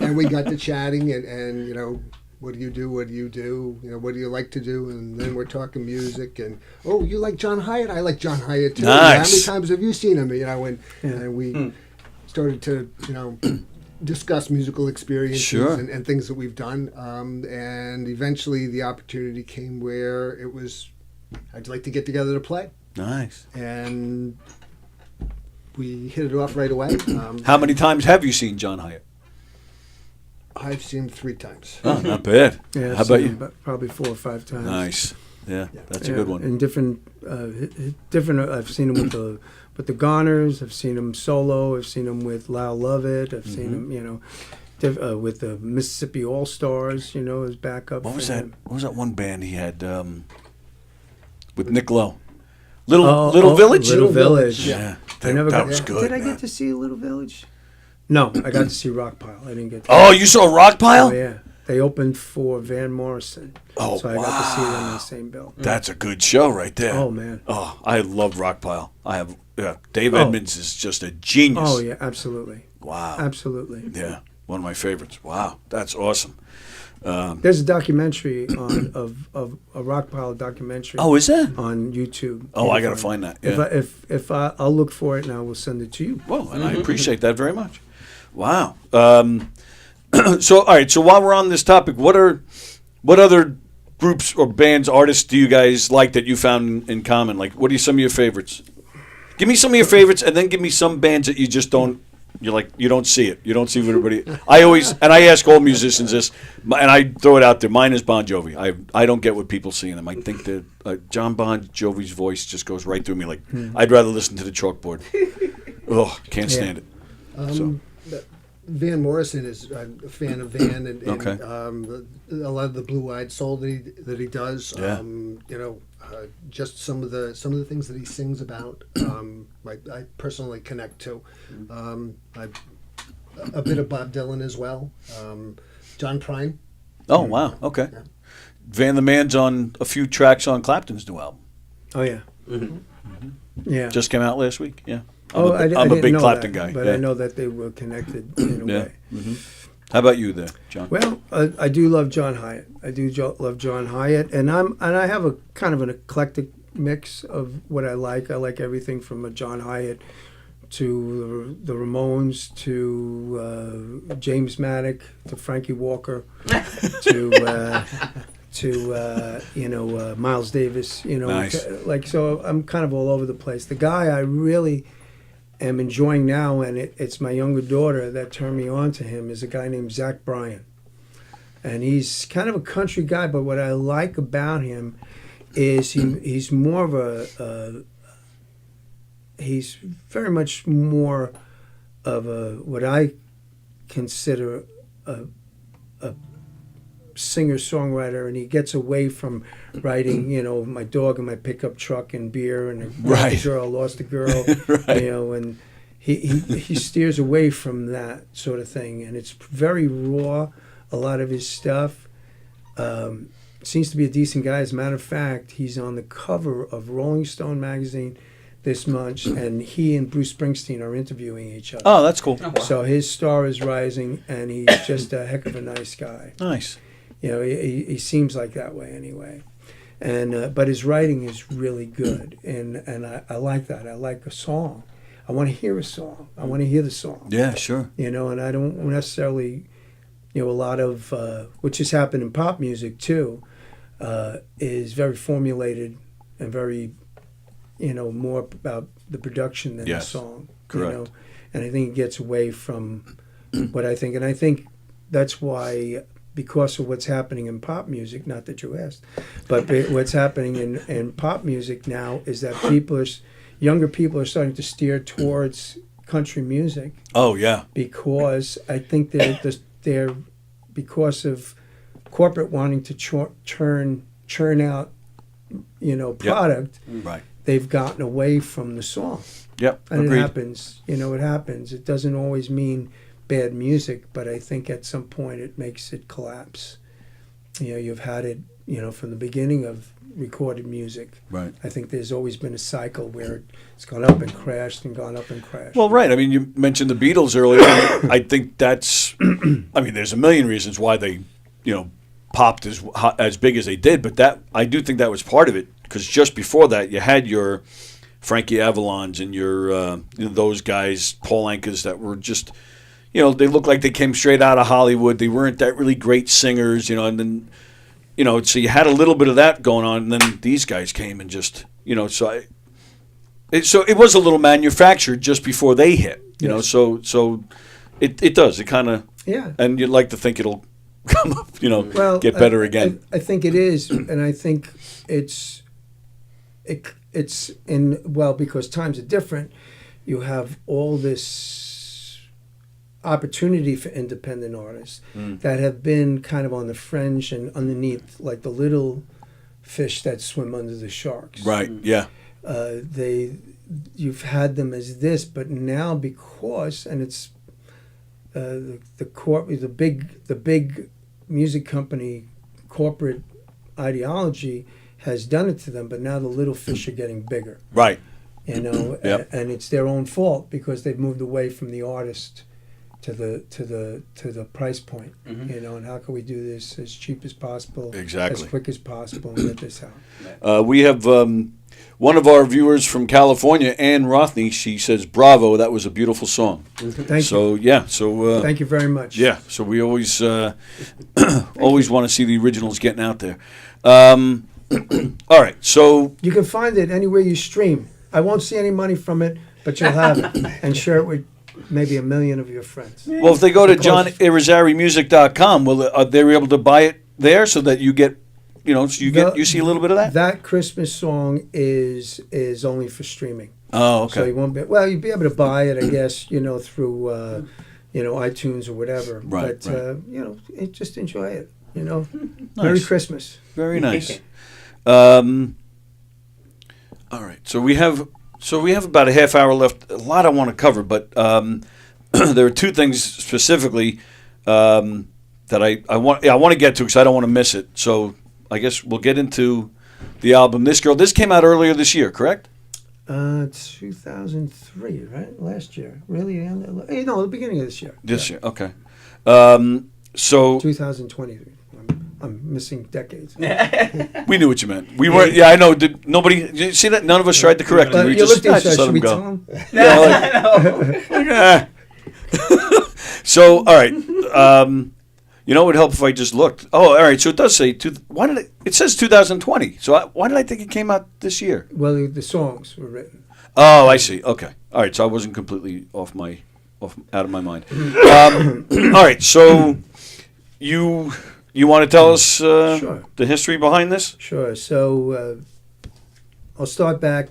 and we got to chatting, and you know, what do you do? What do you do? You know, what do you like to do? And then we're talking music, and oh, you like John Hyatt? I like John Hyatt too. Nice. How many times have you seen him? You know, and we started to, you know, discuss musical experiences Sure. and things that we've done. And eventually, the opportunity came where it was, I'd like to get together to play, Nice. and we hit it off right away. How many times have you seen John Hyatt? I've seen him 3 times. Oh, not bad. Yeah, How I've about seen you? him probably 4 or 5 times. Nice. Yeah, that's a good one. And different. I've seen him with the Goners. I've seen him solo. I've seen him with Lyle Lovett. I've seen him, you know, with the Mississippi All Stars. You know, as backup. What was for that? him. What was that one band he had with Nick Lowe? Little Village. Little Village. Yeah, I never that got. was good. Did I man. get to see Little Village? No, I got to see Rockpile. I didn't get. To Oh, you saw Rockpile? Oh yeah, they opened for Van Morrison. Oh, so I got to see them in the same bill. That's a good show right there. Oh man. Oh, I love Rockpile. I have. Yeah, Dave Edmonds is just a genius. Oh yeah, absolutely. Wow. Absolutely. Yeah, one of my favorites. Wow, that's awesome. There's a documentary of a Rockpile documentary. Oh, is there? On YouTube? Oh, I gotta find that. Yeah. If I'll look for it and I will send it to you. Well, and I appreciate that very much. Wow. So, all right. So, while we're on this topic, what other groups or bands, artists do you guys like that you found in common? Like, what are some of your favorites? Give me some of your favorites, and then give me some bands that you just don't. You're like, you don't see it. You don't see what everybody. I ask all musicians this, and I throw it out there. Mine is Bon Jovi. I don't get what people see in them. I think that John Bon Jovi's voice just goes right through me. Like, I'd rather listen to the chalkboard. Oh, can't stand it. Van Morrison is a fan of Van, and Okay. a lot of the blue-eyed soul that he does. Yeah. You know, just some of the things that he sings about. I personally connect to. A bit of Bob Dylan as well. John Prine. Oh wow, okay. Yeah. Van the Man's on a few tracks on Clapton's new album. Oh yeah. Yeah. Just came out last week. Yeah. Oh, I I'm a didn't big know Clapton that, guy. but yeah. I know that they were connected in a Yeah. way. How about you, there, John? Well, I do love John Hyatt. I do love John Hyatt, and I have a kind of an eclectic mix of what I like. I like everything from a John Hyatt to the Ramones to James Maddock to Frankie Walker to Miles Davis. You know, Nice. like so. I'm kind of all over the place. The guy I really am enjoying now, and it's my younger daughter that turned me on to him, is a guy named Zach Bryan. And he's kind of a country guy, but what I like about him is he's more of he's very much more of what I consider a singer-songwriter, and he gets away from writing, you know, my dog and my pickup truck and beer and lost a girl, Right. you know, and he steers away from that sort of thing, and it's very raw. A lot of his stuff seems to be a decent guy. As a matter of fact, he's on the cover of Rolling Stone magazine, this month, and he and Bruce Springsteen are interviewing each other. Oh, that's cool. So his star is rising, and he's just a heck of a nice guy. Nice. You know, he seems like that way anyway. And but his writing is really good, and I like that. I like a song. I want to hear a song. I want to hear the song. Yeah, sure. You know, and I don't necessarily, you know, a lot of which has happened in pop music too, is very formulated and very, you know, more about the production than the song. Correct. You know? And I think it gets away from what I think, and I think that's why, because of what's happening in pop music, not that you asked, but what's happening in pop music now is that younger people are starting to steer towards country music. Oh, yeah. Because I think they're because of corporate wanting to churn out, you know, product. Yep. Right. They've gotten away from the song. Yep. And Agreed. it happens. You know, it happens. It doesn't always mean bad music, but I think at some point it makes it collapse. You know, you've had it, you know, from the beginning of recorded music. Right. I think there's always been a cycle where it's gone up and crashed and gone up and crashed. Well, right. I mean, you mentioned the Beatles earlier. I think that's, I mean, there's a million reasons why they, you know, popped as big as they did, but that, I do think that was part of it, because just before that, you had your Frankie Avalons and your, you know, those guys, Paul Ankas, that were just, you know, they looked like they came straight out of Hollywood. They weren't that really great singers, you know, and then, you know, so you had a little bit of that going on, and then these guys came and just, you know, so it was a little manufactured just before they hit, you know, so it does, it kind of, yeah, and you'd like to think it'll come up, you know, well, get better again. I think it is, and I think it's in, well, because times are different, you have all this opportunity for independent artists that have been kind of on the fringe and underneath, like the little fish that swim under the sharks. Right. Yeah. You've had them as this, but now because, and it's the big music company corporate ideology has done it to them, but now the little fish are getting bigger. Right. You know, Yep. and it's their own fault because they've moved away from the artist to the price point. You know, and how can we do this as cheap as possible, Exactly, as quick as possible, and get this out? We have one of our viewers from California, Ann Rothney. She says, "Bravo, that was a beautiful song." Thank you. So yeah, so Thank you very much. Yeah, so we always always want to see the originals getting out there. All right, so you can find it anywhere you stream. I won't see any money from it, but you'll have it and share it with maybe 1 million of your friends. well, if they go to johnirizarrymusic.com, are they able to buy it there so that you get, you know, so you see a little bit of that? That Christmas song is only for streaming. Oh, okay. So you won't be, well, you'll be able to buy it, I guess, you know, through you know, iTunes or whatever. Right, but right. you know, just enjoy it. You know, Nice. Merry Christmas. Very nice. All right, so we have about a half hour left. A lot I want to cover, but there are two things specifically that I want to get to because I don't want to miss it. So I guess we'll get into the album. This came out earlier this year, correct? 2003, right? Last year, really? No, the beginning of this year. This year, okay. So 2023. I'm missing decades. We knew what you meant. We weren't. Yeah, I know. Did you see that? None of us tried to correct him. We just let him go. So, all right. You know, it would help if I just looked. Oh, all right. So it does say. Why did it says 2020? So why did I think it came out this year? Well, the songs were written. Oh, I see. Okay. All right. So I wasn't completely out of my mind. All right. So you want to tell us Sure. the history behind this? Sure. So I'll start back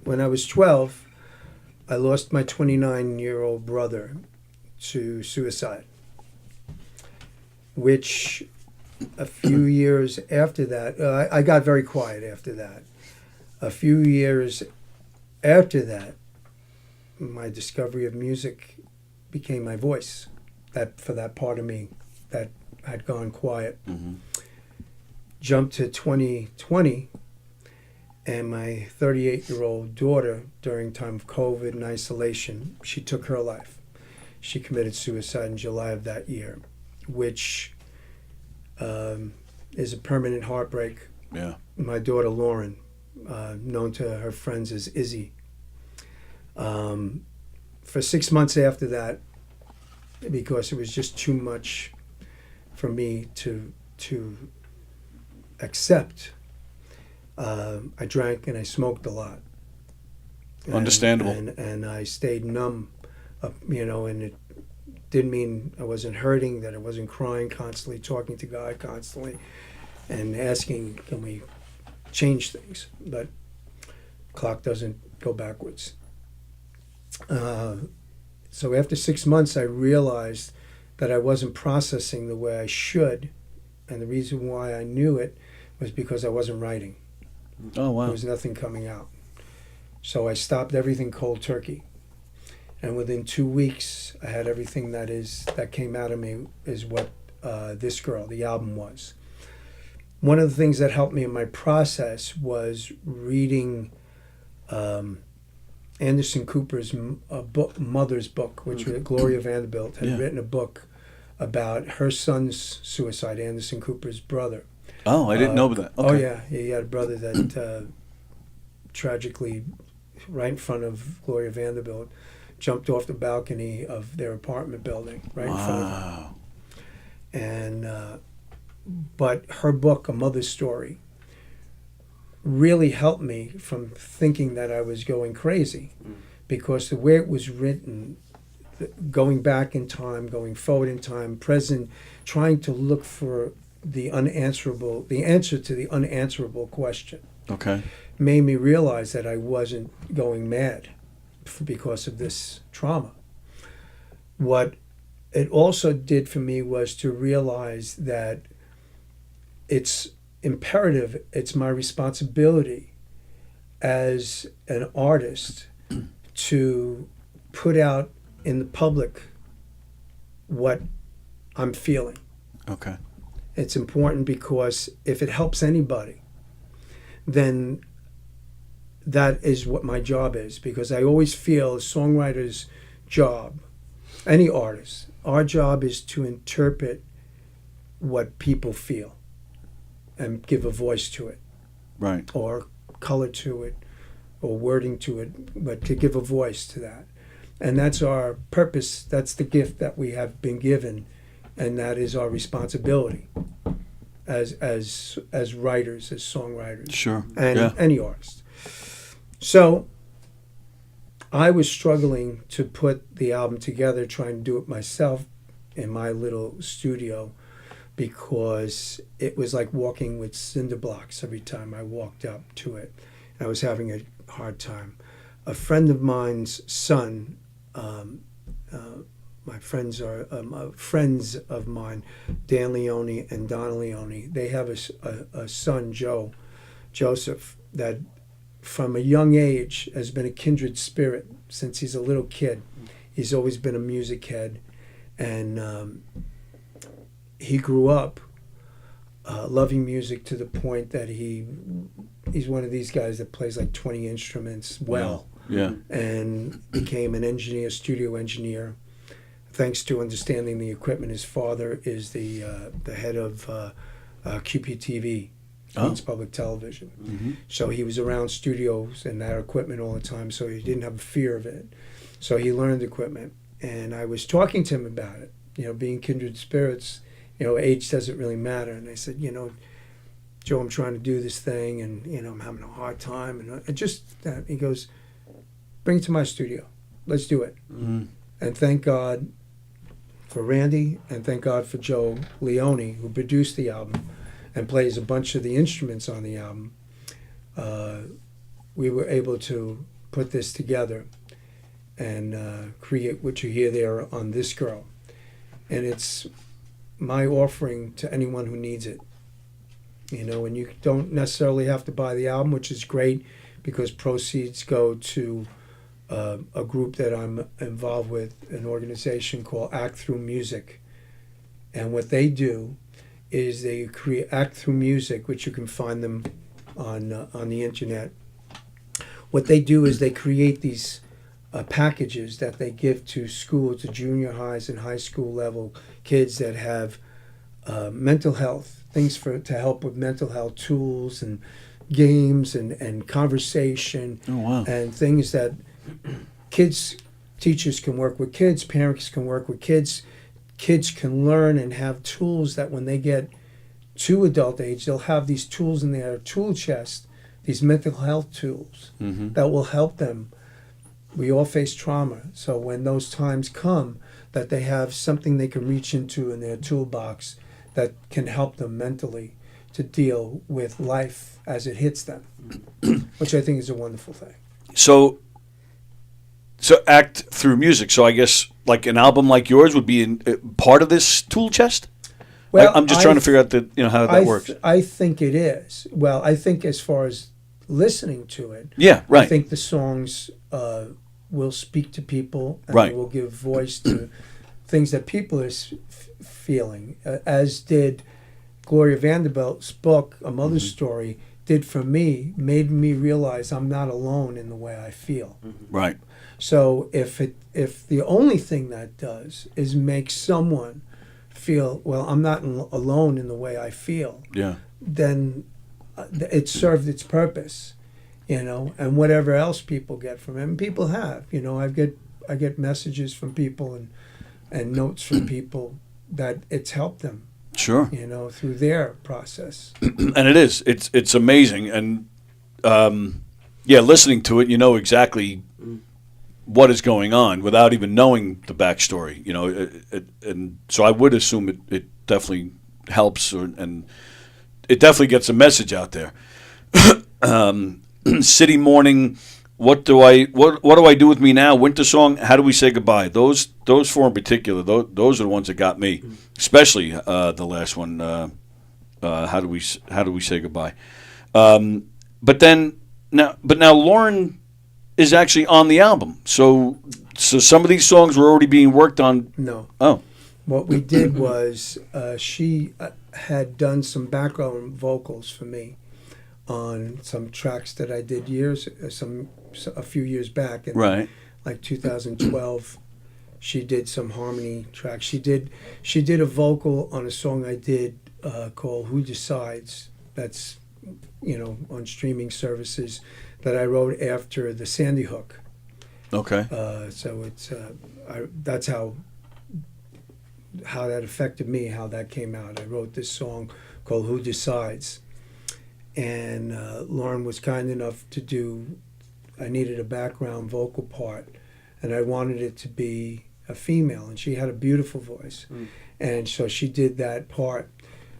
when I was 12. I lost my 29-year-old brother to suicide, which a few years after that, I got very quiet after that. A few years after that, my discovery of music became my voice. For that part of me that had gone quiet. Mm-hmm. Jumped to 2020, And my 38-year-old daughter, during time of COVID and isolation, she took her life. She committed suicide in July of that year, which is a permanent heartbreak. Yeah. My daughter Lauren, known to her friends as Izzy. For 6 months after that, because it was just too much for me to accept, I drank and I smoked a lot. Understandable. And I stayed numb, and it didn't mean I wasn't hurting, that I wasn't crying constantly, talking to God constantly, and asking, can we change things? But clock doesn't go backwards. So after 6 months, I realized that I wasn't processing the way I should, and the reason why I knew it was because I wasn't writing. Oh, wow. There was nothing coming out. So I stopped everything cold turkey. And within 2 weeks, I had everything that came out of me is what This Girl, the album, was. One of the things that helped me in my process was reading Anderson Cooper's book, Mother's Book, which Gloria Vanderbilt had written a book about her son's suicide, Anderson Cooper's brother. Oh, I didn't know that. Okay. Oh, yeah. He had a brother that tragically, right in front of Gloria Vanderbilt, jumped off the balcony of their apartment building, right in front of her. And, but her book, A Mother's Story, really helped me from thinking that I was going crazy, because the way it was written, going back in time, going forward in time, present, trying to look for the answer to the unanswerable question. Okay. Made me realize that I wasn't going mad because of this trauma. What it also did for me was to realize that it's imperative, it's my responsibility as an artist to put out in the public what I'm feeling. Okay. It's important because if it helps anybody, then that is what my job is, because I always feel a songwriter's job, any artist, our job is to interpret what people feel and give a voice to it. Right. Or color to it, or wording to it, but to give a voice to that. And that's our purpose, that's the gift that we have been given, and that is our responsibility as writers, as songwriters. Sure. And any artist. So I was struggling to put the album together, trying to do it myself in my little studio, because it was like walking with cinder blocks every time I walked up to it. I was having a hard time. A friend of mine's son, my friends are friends of mine, Dan Leone and Donna Leone. They have a son, Joseph, that from a young age has been a kindred spirit since he's a little kid. He's always been a music head, and he grew up loving music to the point that he's one of these guys that plays like 20 instruments well. Yeah. And became an engineer, studio engineer, thanks to understanding the equipment. His father is the head of QPTV, Queens Public Television. Mm-hmm. So he was around studios and that equipment all the time, so he didn't have a fear of it. So he learned equipment. And I was talking to him about it, being kindred spirits, age doesn't really matter. And I said, Joe, I'm trying to do this thing, and, I'm having a hard time. And just that, he goes, bring it to my studio. Let's do it. Mm. And thank God for Randy, and thank God for Joe Leone, who produced the album and plays a bunch of the instruments on the album. We were able to put this together and create what you hear there on This Girl. And it's my offering to anyone who needs it. And you don't necessarily have to buy the album, which is great, because proceeds go to a group that I'm involved with, an organization called Act Through Music. And what they do is they create Act Through Music, which you can find them on the internet. What they do is they create these packages that they give to school, to junior highs and high school level kids that have mental health, things to help with mental health, tools and games and conversation. Oh, wow. And things that teachers can work with kids, parents can work with kids, kids can learn and have tools that when they get to adult age, they'll have these tools in their tool chest, these mental health tools that will help them. We all face trauma, so when those times come, that they have something they can reach into in their toolbox that can help them mentally to deal with life as it hits them, which I think is a wonderful thing. So act through music. So I guess like an album like yours would be part of this tool chest. Well, I'm just trying to figure out how that works. I think it is. Well, I think as far as listening to it, yeah, right. I think the songs will speak to people and right. will give voice to things that people are feeling, as did Gloria Vanderbilt's book, A Mother's Story, did for me, made me realize I'm not alone in the way I feel. Right. So if the only thing that does is make someone feel, well, I'm not alone in the way I feel, yeah, then it served its purpose, and whatever else people get from it, and people have, I get messages from people and notes from people that it's helped them. Sure. Through their process. And it's amazing. And, listening to it, you know exactly what is going on without even knowing the backstory, and so I would assume it definitely helps and it definitely gets a message out there. City Morning, what do I do with me now? Winter Song, How Do We Say Goodbye? Those four in particular, those are the ones that got me, especially the last one. How do we say goodbye? But now Lauren is actually on the album. So some of these songs were already being worked on. No. Oh. What we did was she had done some background vocals for me on some tracks that I did a few years back. And right. Like 2012, she did some harmony tracks. She did a vocal on a song I did called Who Decides. That's on streaming services that I wrote after the Sandy Hook. Okay. So it's that's how that affected me, how that came out. I wrote this song called Who Decides, and Lauren was kind enough to do. I needed a background vocal part, and I wanted it to be a female, and she had a beautiful voice, and so she did that part.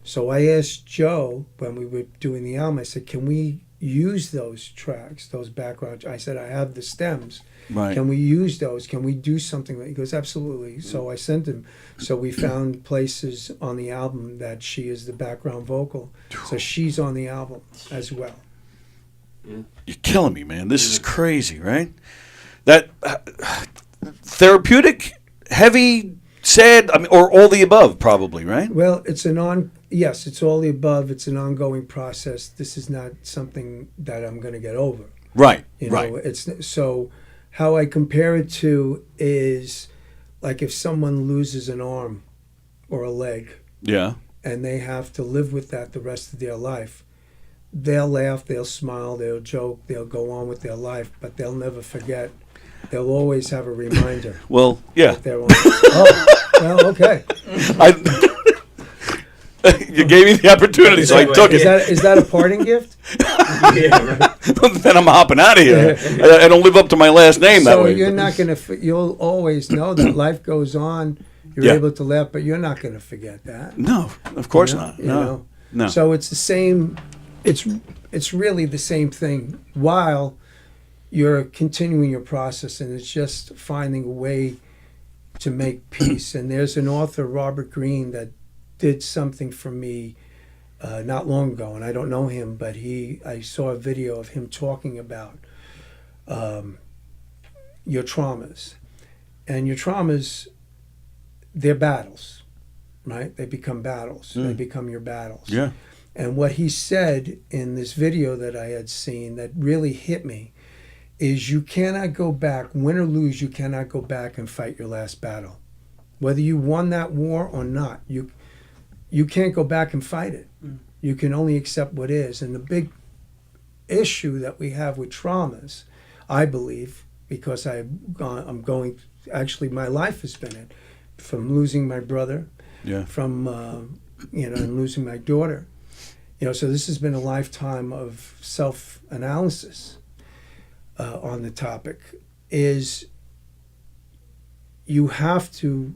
So I asked Joe when we were doing the album, I said, can we use those tracks, those background? I said, I have the stems. Right. Can we use those? Can we do something? He goes, absolutely. So I sent him. So we found places on the album that she is the background vocal. So she's on the album as well. You're killing me, man. This is crazy, right? That therapeutic, heavy, sad, or all the above, probably, right? Well, yes, it's all the above. It's an ongoing process. This is not something that I'm going to get over. Right. Right. It's so. How I compare it to is like if someone loses an arm or a leg, yeah, and they have to live with that the rest of their life. They'll laugh, they'll smile, they'll joke, they'll go on with their life, but they'll never forget. They'll always have a reminder. Well, yeah. Well, okay. You gave me the opportunity, so I took it. Is that a parting gift? Yeah, right. Then I'm hopping out of here. I don't live up to my last name that way. So you're not going to. You'll always know that life goes on. You're able to laugh, but you're not going to forget that. No, of course not. No. So it's the same. It's really the same thing. While you're continuing your process, and it's just finding a way to make peace. And there's an author, Robert Greene, that did something for me not long ago, and I don't know him, but I saw a video of him talking about your traumas. And your traumas, they're battles, right? They become battles. They become your battles. Yeah. And what he said in this video that I had seen that really hit me is you cannot go back, win or lose, you cannot go back and fight your last battle. Whether you won that war or not, you can't go back and fight it. You can only accept what is. And the big issue that we have with traumas, I believe, because I'm going, actually my life has been it, from losing my brother, from, and losing my daughter. So this has been a lifetime of self-analysis on the topic, is you have to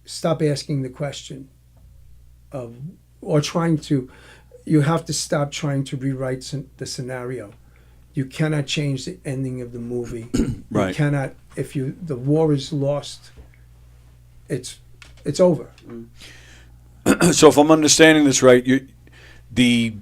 stop asking the question of, you have to stop trying to rewrite the scenario. You cannot change the ending of the movie. Right. You cannot, the war is lost, it's over. So if I'm understanding this right, the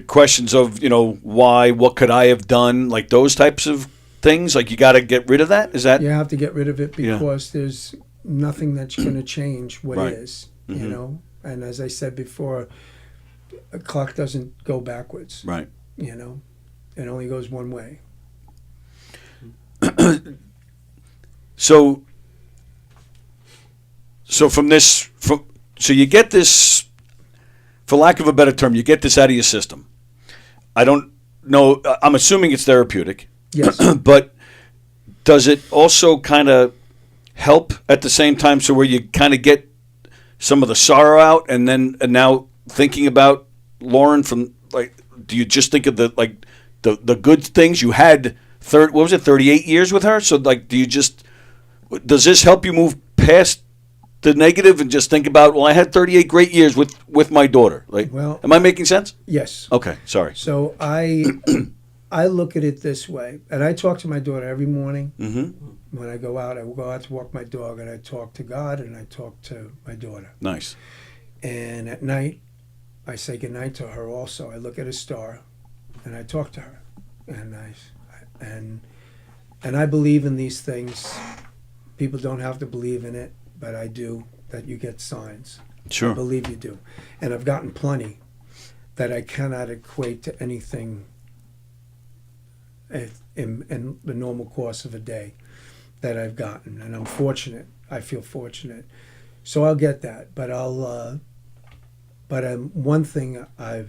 questions of, why, what could I have done, like those types of things, like you got to get rid of that? Is that? You have to get rid of it because there's nothing that's going to change what is, And as I said before, a clock doesn't go backwards. Right. It only goes one way. So you get this, for lack of a better term, you get this out of your system. I don't know. I'm assuming it's therapeutic. Yes. But does it also kind of help at the same time, so where you kind of get some of the sorrow out, and now thinking about Lauren from, like, do you just think of the good things you had? 38 years with her? So like, does this help you move past the negative and just think about, well, I had 38 great years with my daughter? Like, am I making sense? Yes. Okay, sorry. So I look at it this way, and I talk to my daughter every morning. Mm-hmm. When I go out to walk my dog, and I talk to God, and I talk to my daughter. Nice. And at night, I say goodnight to her also. I look at a star, and I talk to her, and I believe in these things. People don't have to believe in it, but I do, that you get signs. Sure. I believe you do. And I've gotten plenty that I cannot equate to anything in the normal course of a day that I've gotten. And I'm fortunate. I feel fortunate. So I'll get that. But one thing I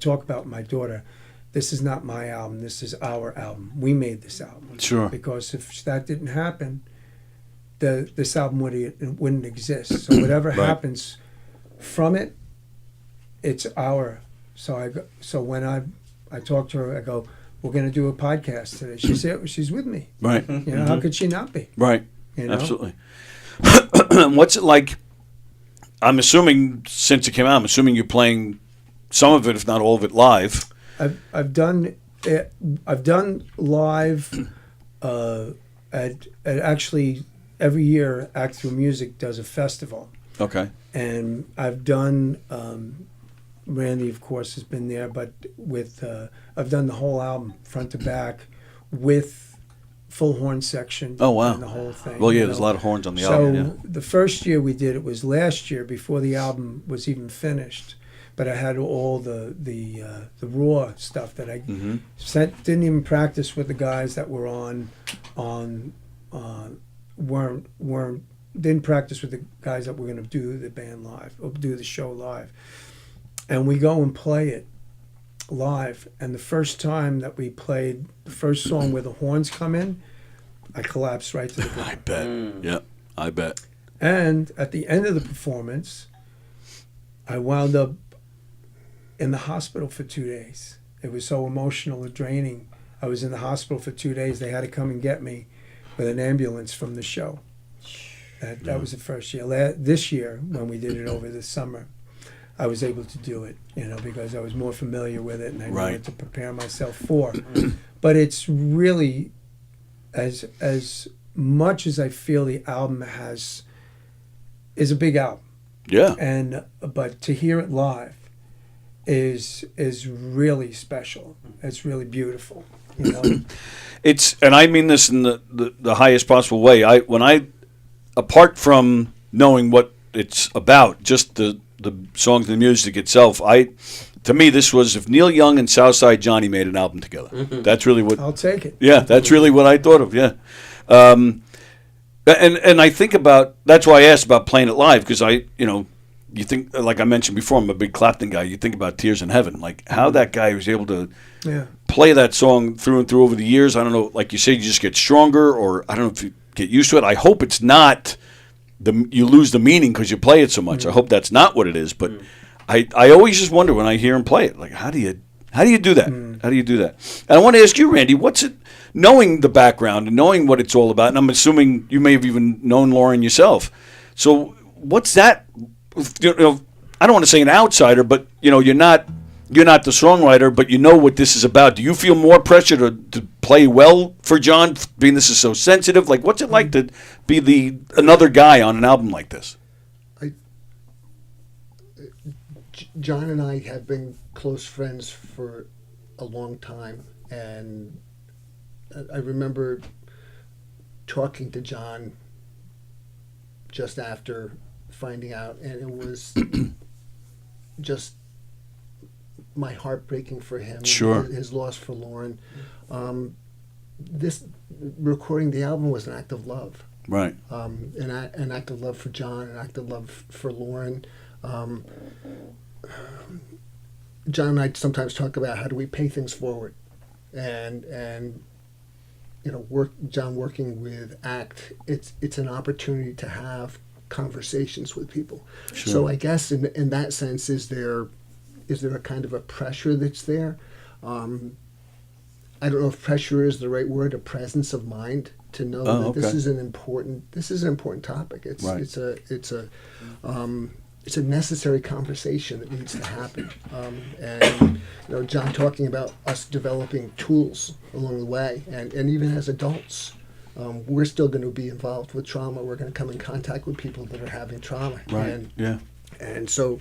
talk about my daughter. This is not my album. This is our album. We made this album. Sure. Because if that didn't happen, this album wouldn't exist. So whatever happens from it, it's our. So when I talk to her, I go, we're going to do a podcast today. She said she's with me. Right. How could she not be? Right. Absolutely. What's it like? I'm assuming, since it came out, I'm assuming you're playing some of it, if not all of it, live. I've done live at actually every year Act Through Music does a festival. Okay. And I've done Randy, of course, has been there, but I've done the whole album front to back with full horn section. Oh wow. And the whole thing. Well, yeah, there's a lot of horns on the album. Yeah. So the first year we did it was last year before the album was even finished. But I had all the raw stuff that I didn't even practice with the guys that were didn't practice with the guys that were going to do the band live or do the show live. And we go and play it live. And the first time that we played the first song where the horns come in, I collapsed right to the ground. I bet. Yeah, I bet. And at the end of the performance, I wound up in the hospital for 2 days. It was so emotional and draining. I was in the hospital for 2 days. They had to come and get me with an ambulance from the show. That was the first year. This year, when we did it over the summer, I was able to do it, because I was more familiar with it and I wanted to prepare myself for. But it's really, as much as I feel the album is a big album. Yeah. But to hear it live is really special. It's really beautiful. It's, and I mean this in the highest possible way. Apart from knowing what it's about, just the the songs and the music itself, to me, this was if Neil Young and Southside Johnny made an album together. That's really what. I'll take it. Yeah, that's really what I thought of. Yeah, and I think about that's why I asked about playing it live because you think like I mentioned before, I'm a big Clapton guy. You think about Tears in Heaven, like how that guy was able to play that song through and through over the years. I don't know, like you said, you just get stronger, or I don't know if you get used to it. I hope it's not you lose the meaning because you play it so much. I hope that's not what it is, but. I always just wonder when I hear him play it, like how do you do that? How do you do that? And I want to ask you, Randy, what's it knowing the background and knowing what it's all about? And I'm assuming you may have even known Lauren yourself. So what's that? I don't want to say an outsider, but you're not the songwriter, but you know what this is about. Do you feel more pressure to play well for John, being this is so sensitive? Like, what's it like to be another guy on an album like this? John and I have been close friends for a long time, and I remember talking to John just after finding out, and it was just my heart breaking for him. Sure. His loss for Lauren. This recording the album was an act of love. Right. An act of love for John, an act of love for Lauren. John and I sometimes talk about how do we pay things forward, and John working with ACT, it's an opportunity to have conversations with people. Sure. So I guess in that sense, is there a kind of a pressure that's there? I don't know if pressure is the right word, a presence of mind to know that this is an important topic. It's a necessary conversation that needs to happen. And John talking about us developing tools along the way, and even as adults, we're still going to be involved with trauma. We're going to come in contact with people that are having trauma. Right. And so,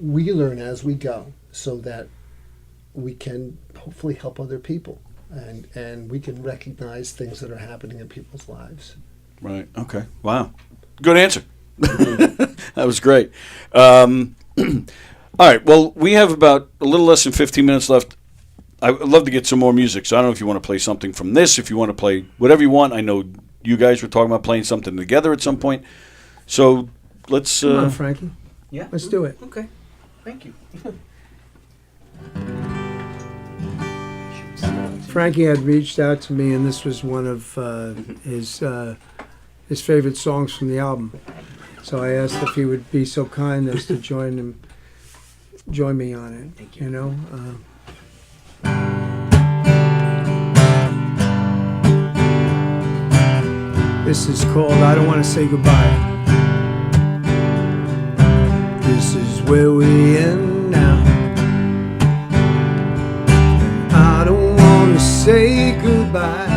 we learn as we go, so that we can hopefully help other people, and we can recognize things that are happening in people's lives. Right. Okay. Wow. Good answer. That was great. All right. Well, we have about a little less than 15 minutes left. I would love to get some more music, so I don't know if you want to play something from this, if you want to play whatever you want. I know you guys were talking about playing something together at some point. So let's... Come on, Frankie. Yeah. Let's do it. Okay. Thank you. Frankie had reached out to me, and this was one of his favorite songs from the album. So I asked if he would be so kind as to join me on it. Thank you. This is called I Don't Want to Say Goodbye. This is where we end now. I don't want to say goodbye.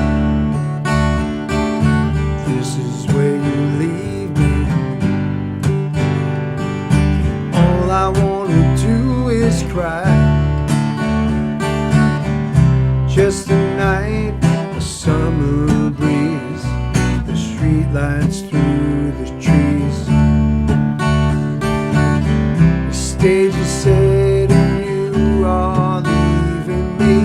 This is where you leave me. All I want to do is cry. Just a night, a summer breeze, the street lights through the trees. The stage is set and you are leaving me.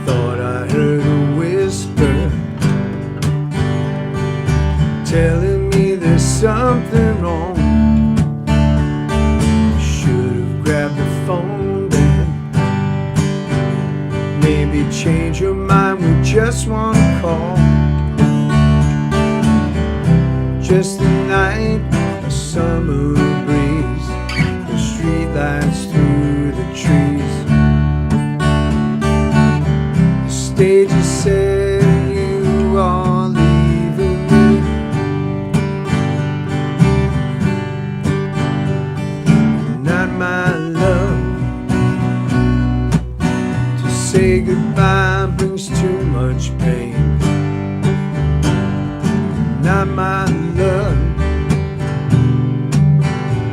Thought I heard a whisper telling me there's something wrong. Grab the phone then. Maybe change your mind with just one call. Just a night, a summer breeze, the street lights through the trees. The stage is set and you are leaving me. Not my say goodbye brings too much pain. Not my love.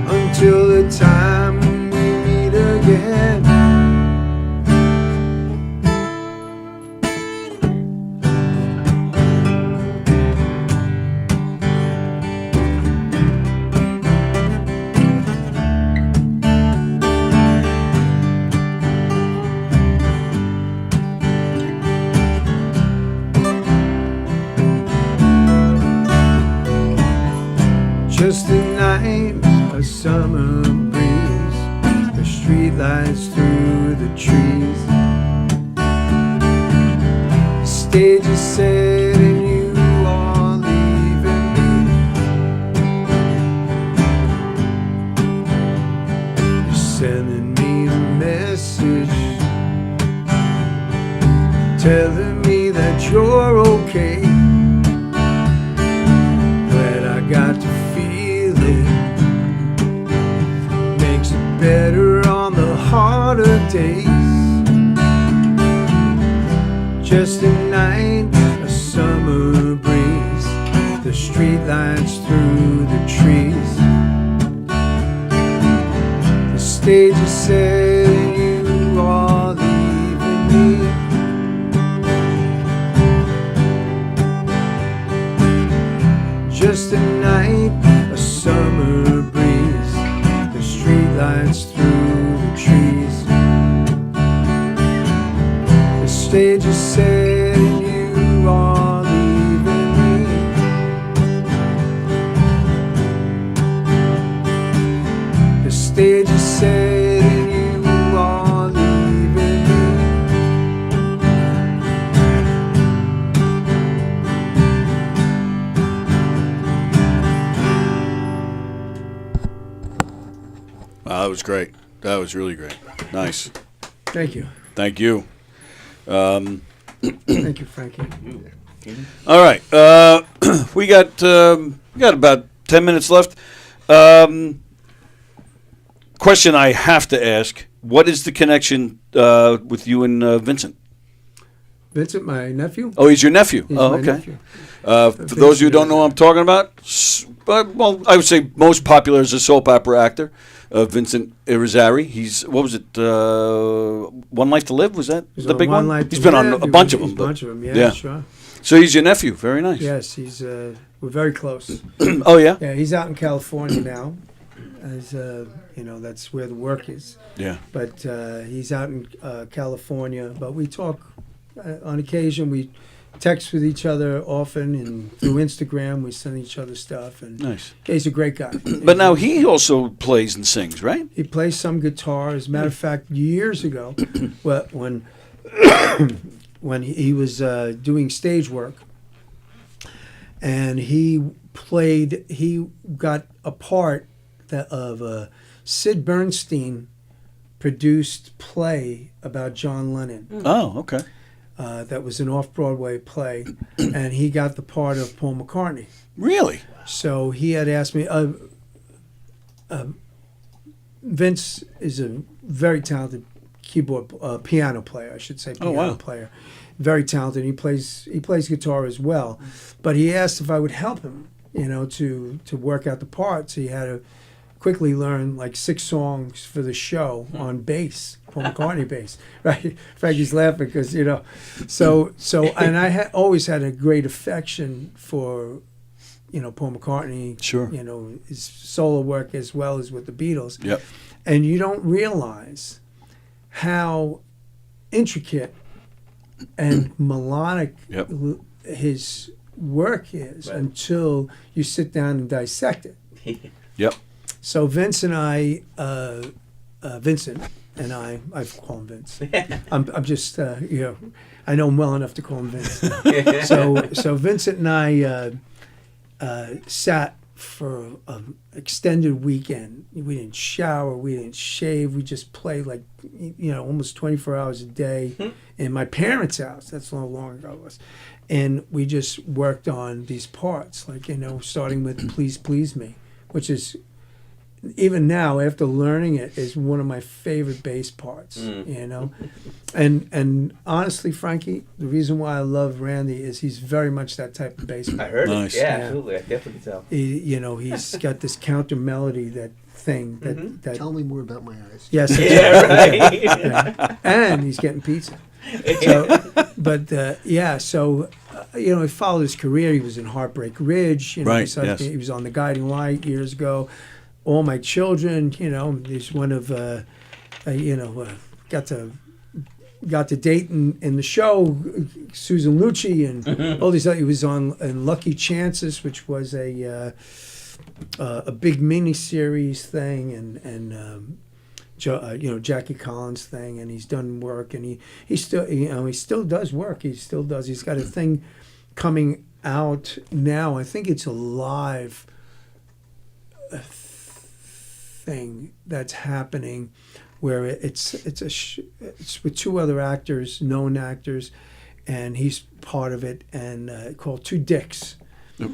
Until the time we Just a night, a summer breeze, the street lights through the trees. The stage is set and you are leaving me. You're sending me a message, telling me that you're okay. Glad I got to feel it. Makes it better on the harder days. Just a night, a summer breeze, the street lights through the trees. The stage is set and you are leaving me. Just a night, a summer breeze, the street lights through the trees. The stage is set and you are leaving me. The stage is set and you are leaving me. Wow, that was great. That was really great. Nice. Thank you. Thank you. Thank you, Frankie. All right. We got about 10 minutes left. Question I have to ask: what is the connection with you and Vincent? Vincent, my nephew? Oh, he's your nephew. He's oh, my okay. nephew. For those of you who don't know what I'm talking about, well, I would say most popular as a soap opera actor, Vincent Irizarry. He's, what was it, One Life to Live? Was that the big one? He's been on a bunch of them. A bunch of them, yeah, sure. So he's your nephew. Very nice. Yes, he's. We're very close. Oh, yeah? Yeah, he's out in California now. As that's where the work is. Yeah. But he's out in California. But we talk on occasion. We text with each other often, and through Instagram we send each other stuff. And nice. He's a great guy. But now he also plays and sings, right? He plays some guitar. As a matter of fact, years ago, when he was doing stage work, and he got a part of a Sid Bernstein produced play about John Lennon. Oh, okay. That was an off-Broadway play, and he got the part of Paul McCartney. Really? So he had asked me. Vince is a very talented piano player, I should say, piano player. Very talented. He plays guitar as well, but he asked if I would help him, to work out the parts. He had to quickly learn like 6 songs for the show on bass, Paul McCartney bass, right? Frankie's laughing because so and I always had a great affection for Paul McCartney. Sure. His solo work as well as with the Beatles. Yep. And you don't realize how intricate and melodic his work is until you sit down and dissect it. Yep. So Vincent and I call him Vince. I'm just, I know him well enough to call him Vince. So Vincent and I sat for an extended weekend. We didn't shower, we didn't shave, we just played like, almost 24 hours a day in my parents' house. That's how long ago it was. And we just worked on these parts, like, starting with Please Please Me, which is, even now, after learning it, is one of my favorite bass parts, And honestly, Frankie, the reason why I love Randy is he's very much that type of bass player. I heard it. Yeah, absolutely. I definitely can tell. He's got this counter melody, that thing. That Tell me more about my eyes. Yes. Yeah, right. Yeah. And he's getting pizza. So, he followed his career. He was in Heartbreak Ridge. Right, He was on The Guiding Light years ago. All My Children, he's one of, got to date in the show Susan Lucci and all these other. He was on in Lucky Chances, which was a a big mini series thing, and Jackie Collins thing, and he's done work, and he still does work. He still does. He's got a thing coming out now. I think it's a live thing that's happening, where it's with two other actors, known actors, and he's part of it, and called Two Dicks.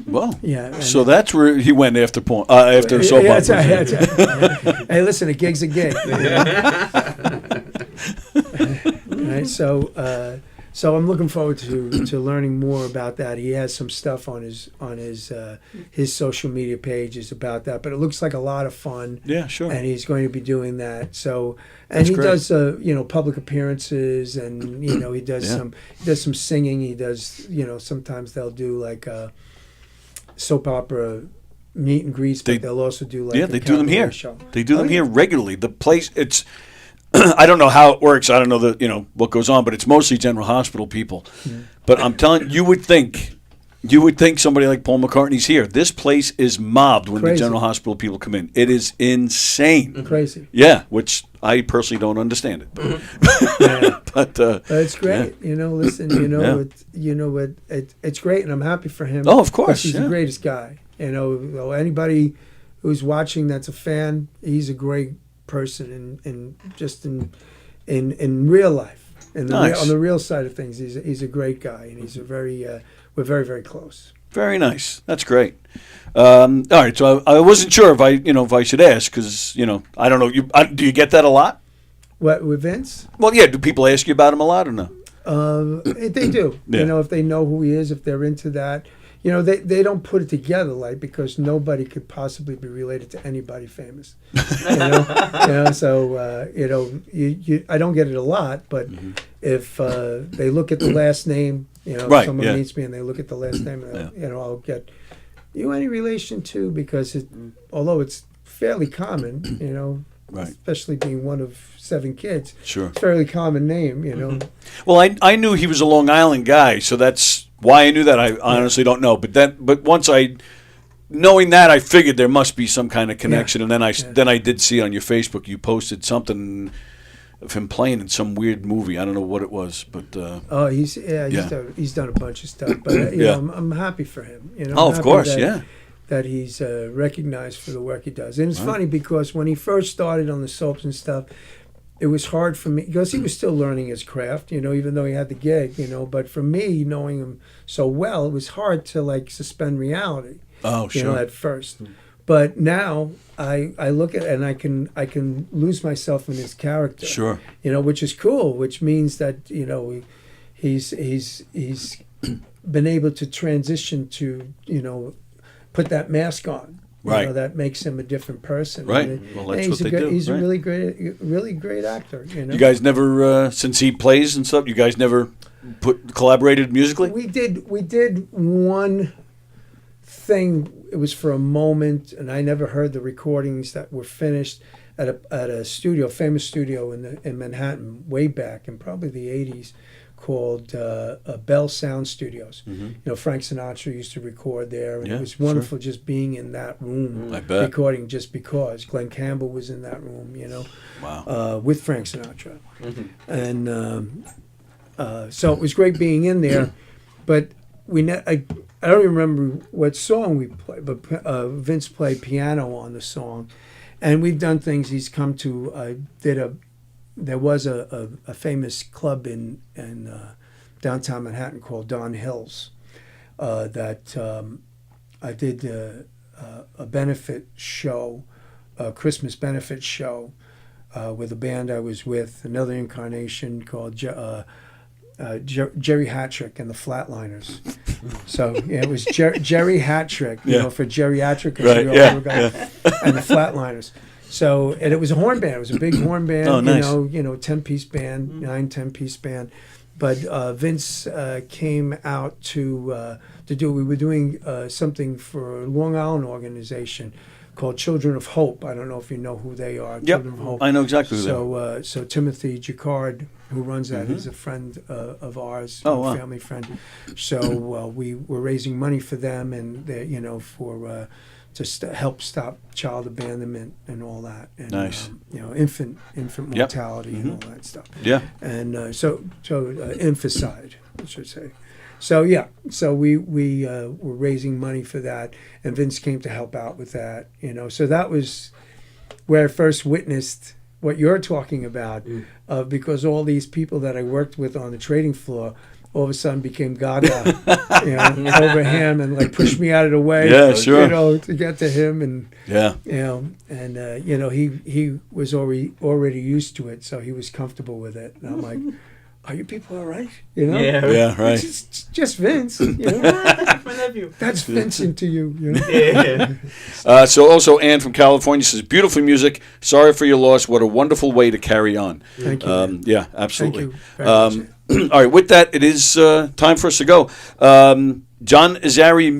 Well, yeah. So that's where he went after after soap opera. That's right. Hey, listen, a gig's a gig. Right. So I'm looking forward to learning more about that. He has some stuff on his social media pages about that, but it looks like a lot of fun. Yeah, sure. And he's going to be doing that. So, and he does public appearances, and he does some singing. He does sometimes they'll do like soap opera meet and greets, but they'll also do like they do them here. Show. They do them here regularly. The place it's. I don't know how it works. I don't know what goes on, but it's mostly General Hospital people. Mm-hmm. But I'm telling you, would think somebody like Paul McCartney's here. This place is mobbed when the General Hospital people come in. It is insane. Crazy. Yeah, which I personally don't understand it. But it's great. Yeah. Listen, it's great, and I'm happy for him. Oh, of course. He's the greatest guy. Anybody who's watching that's a fan, he's a great person in real life, and on the real side of things, he's a great guy, and he's we're very, very close. Very nice. That's great. All right, so I wasn't sure if I should ask, because I don't know. Do you get that a lot? What, with Vince? Well, yeah. Do people ask you about him a lot or no? They do. Yeah. If they know who he is, if they're into that. They don't put it together because nobody could possibly be related to anybody famous. So I don't get it a lot, but if they look at the last name, if someone meets me and they look at the last name, I'll get, you any relation to, because although it's fairly common, especially being one of 7 kids, sure, it's a fairly common name, Well, I knew he was a Long Island guy, so that's why I knew that. I honestly don't know, but once knowing that, I figured there must be some kind of connection, and then I did see on your Facebook you posted something of him playing in some weird movie. I don't know what it was, but he's done a bunch of stuff, but I'm happy for him. Of course, that he's recognized for the work he does, and it's funny because when he first started on the soaps and stuff, it was hard for me because he was still learning his craft, even though he had the gig, but for me, knowing him so well, it was hard to suspend reality. Oh, sure. At first. But now I look at it and I can lose myself in his character. Sure. Which is cool, which means that, he's been able to transition to, put that mask on. Right. That makes him a different person. Right. And that's what they do. He's a really great actor. You guys never, since he plays and stuff, you guys never collaborated musically? We did one thing. It was for a moment, and I never heard the recordings that were finished at a studio, famous studio in Manhattan, way back in probably the 80s, called Bell Sound Studios. Mm-hmm. Frank Sinatra used to record there, and it was wonderful just being in that room, recording just because. Glenn Campbell was in that room, Wow. with Frank Sinatra. Mm-hmm. And so it was great being in there, but I don't even remember what song we played, but Vince played piano on the song, and we've done things. He's come to there was a famous club in downtown Manhattan called Don Hills that I did a benefit show, a Christmas benefit show with a band I was with, another incarnation called Jerry Hattrick and the Flatliners. So it was Jerry Hattrick, for geriatric, and the Flatliners. So, and it was a horn band. It was a big horn band. Oh, nice. 10-piece band, 10-piece band. But Vince came out to do. We were doing something for a Long Island organization called Children of Hope. I don't know if you know who they are. Yep. Children of Hope. I know exactly who they are. So Timothy Jacquard, who runs that, is a friend of ours, family friend. So we were raising money for them, and for just to help stop child abandonment and all that. And, Nice. Infant mortality and all that stuff. Yeah. And so infanticide, I should say. So we were raising money for that, and Vince came to help out with that. So that was where I first witnessed what you're talking about, because all these people that I worked with on the trading floor all of a sudden became gaga over him and like pushed me out of the way. Yeah, sure. To get to him, and he was already used to it, so he was comfortable with it. And I'm like, are you people all right? Yeah, right. It's just Vince. My nephew. That's Vincent to you. So also Ann from California says, beautiful music. Sorry for your loss. What a wonderful way to carry on. Thank you. Yeah, absolutely. Thank you very much. All right, with that, it is time for us to go. John Irizarry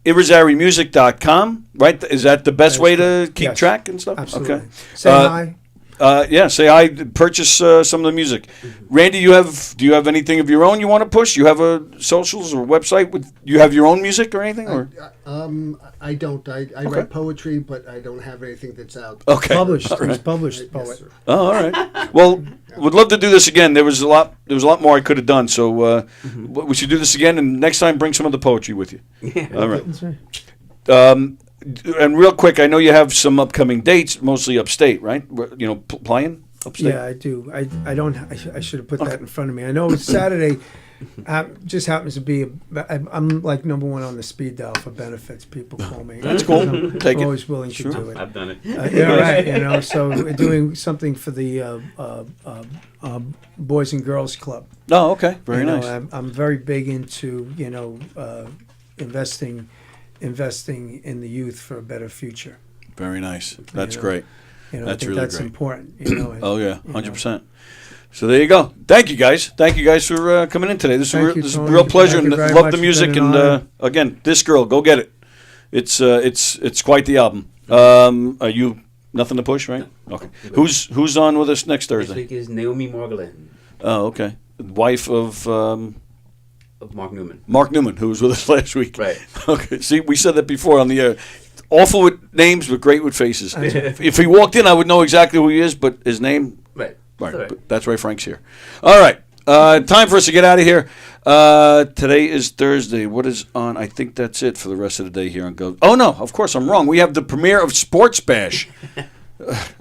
Irizarrymusic.com, right? Is that the best way to keep track and stuff? Absolutely. Okay. Say hi. Say hi. Purchase some of the music. Randy, do you have anything of your own you want to push? You have a socials or website? You have your own music or anything? I don't. I write poetry, but I don't have anything that's out. Okay. Published. All right. He's published poet. Oh, all right. Well, would love to do this again. There was a lot more I could have done. So we should do this again, and next time bring some of the poetry with you. Yeah. All right. That's right. And real quick, I know you have some upcoming dates, mostly upstate, right? Playing upstate. Yeah, I do. I don't. I should have put that in front of me. I know it's Saturday. Just happens to be. I'm like number one on the speed dial for benefits. People call me. That's cool. I'm always willing to do it. I've done it. Yeah, right. So we're doing something for the Boys and Girls Club. Oh, okay. Very nice. I'm very big into investing in the youth for a better future. Very nice. That's great. I That's think really that's great. important. Oh yeah, 100%. So there you go. Thank you guys. Thank you guys for coming in today. This is a real pleasure, Thank and you very love much. the It's music. been an And honor. again, this girl, go get it. It's quite the album. Are you nothing to push, right? Okay. Who's on with us next Thursday? This week is Naomi Morgulin Oh, okay. Wife of Mark Newman. Mark Newman, who was with us last week. Right. Okay. See, we said that before on the air. Awful with names, but great with faces. If he walked in, I would know exactly who he is, but his name. Right. Right. All right. But that's why Frank's here. All right. Time for us to get out of here. Today is Thursday. What is on? I think that's it for the rest of the day here on Go. Oh, no. Of course, I'm wrong. We have the premiere of Sports Bash.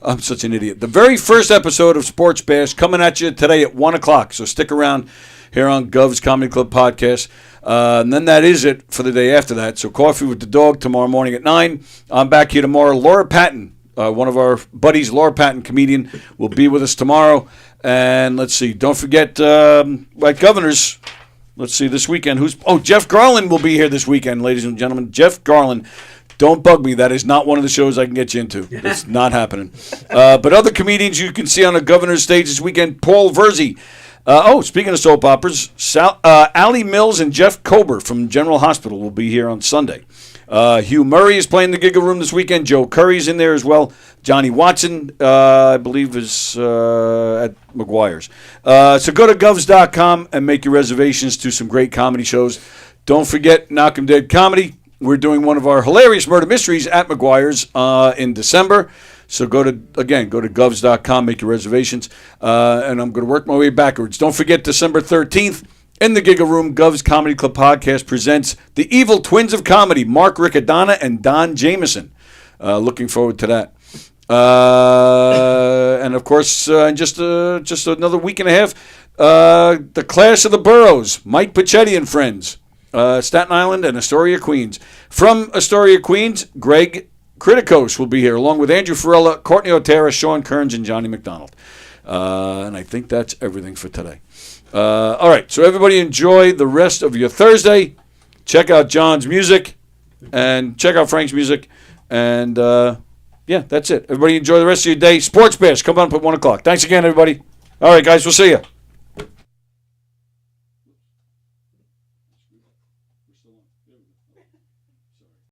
I'm such an idiot. The very first episode of Sports Bash coming at you today at 1 o'clock. So stick around here on Gov's Comedy Club Podcast. And then that is it for the day after that. So Coffee with the Dog tomorrow morning at 9. I'm back here tomorrow. Laura Patton, one of our buddies, Laura Patton, comedian, will be with us tomorrow. And let's see, don't forget, Governors, let's see, this weekend. Jeff Garland will be here this weekend, ladies and gentlemen. Jeff Garland. Don't bug me. That is not one of the shows I can get you into. It's not happening. But other comedians you can see on a Governor's stage this weekend, Paul Verzi. Speaking of soap operas, Allie Mills and Jeff Kober from General Hospital will be here on Sunday. Hugh Murray is playing the Giggle Room this weekend. Joe Curry's in there as well. Johnny Watson, I believe, is at McGuire's. So go to govs.com and make your reservations to some great comedy shows. Don't forget Knockem Dead Comedy. We're doing one of our hilarious murder mysteries at McGuire's in December. So go to govs.com, make your reservations, and I'm going to work my way backwards. Don't forget December 13th, in the Giggle Room, Gov's Comedy Club Podcast presents The Evil Twins of Comedy, Mark Riccadonna and Don Jameson. Looking forward to that. And, of course, in just another week and a half, the Clash of the Boroughs, Mike Pachetti and friends, Staten Island and Astoria, Queens. From Astoria, Queens, Greg Criticos will be here, along with Andrew Farella, Courtney O'Tara, Sean Kearns, and Johnny McDonald. And I think that's everything for today. All right, so everybody enjoy the rest of your Thursday. Check out John's music, and check out Frank's music. And, that's it. Everybody enjoy the rest of your day. Sports Bash, come on up at 1 o'clock. Thanks again, everybody. All right, guys, we'll see you.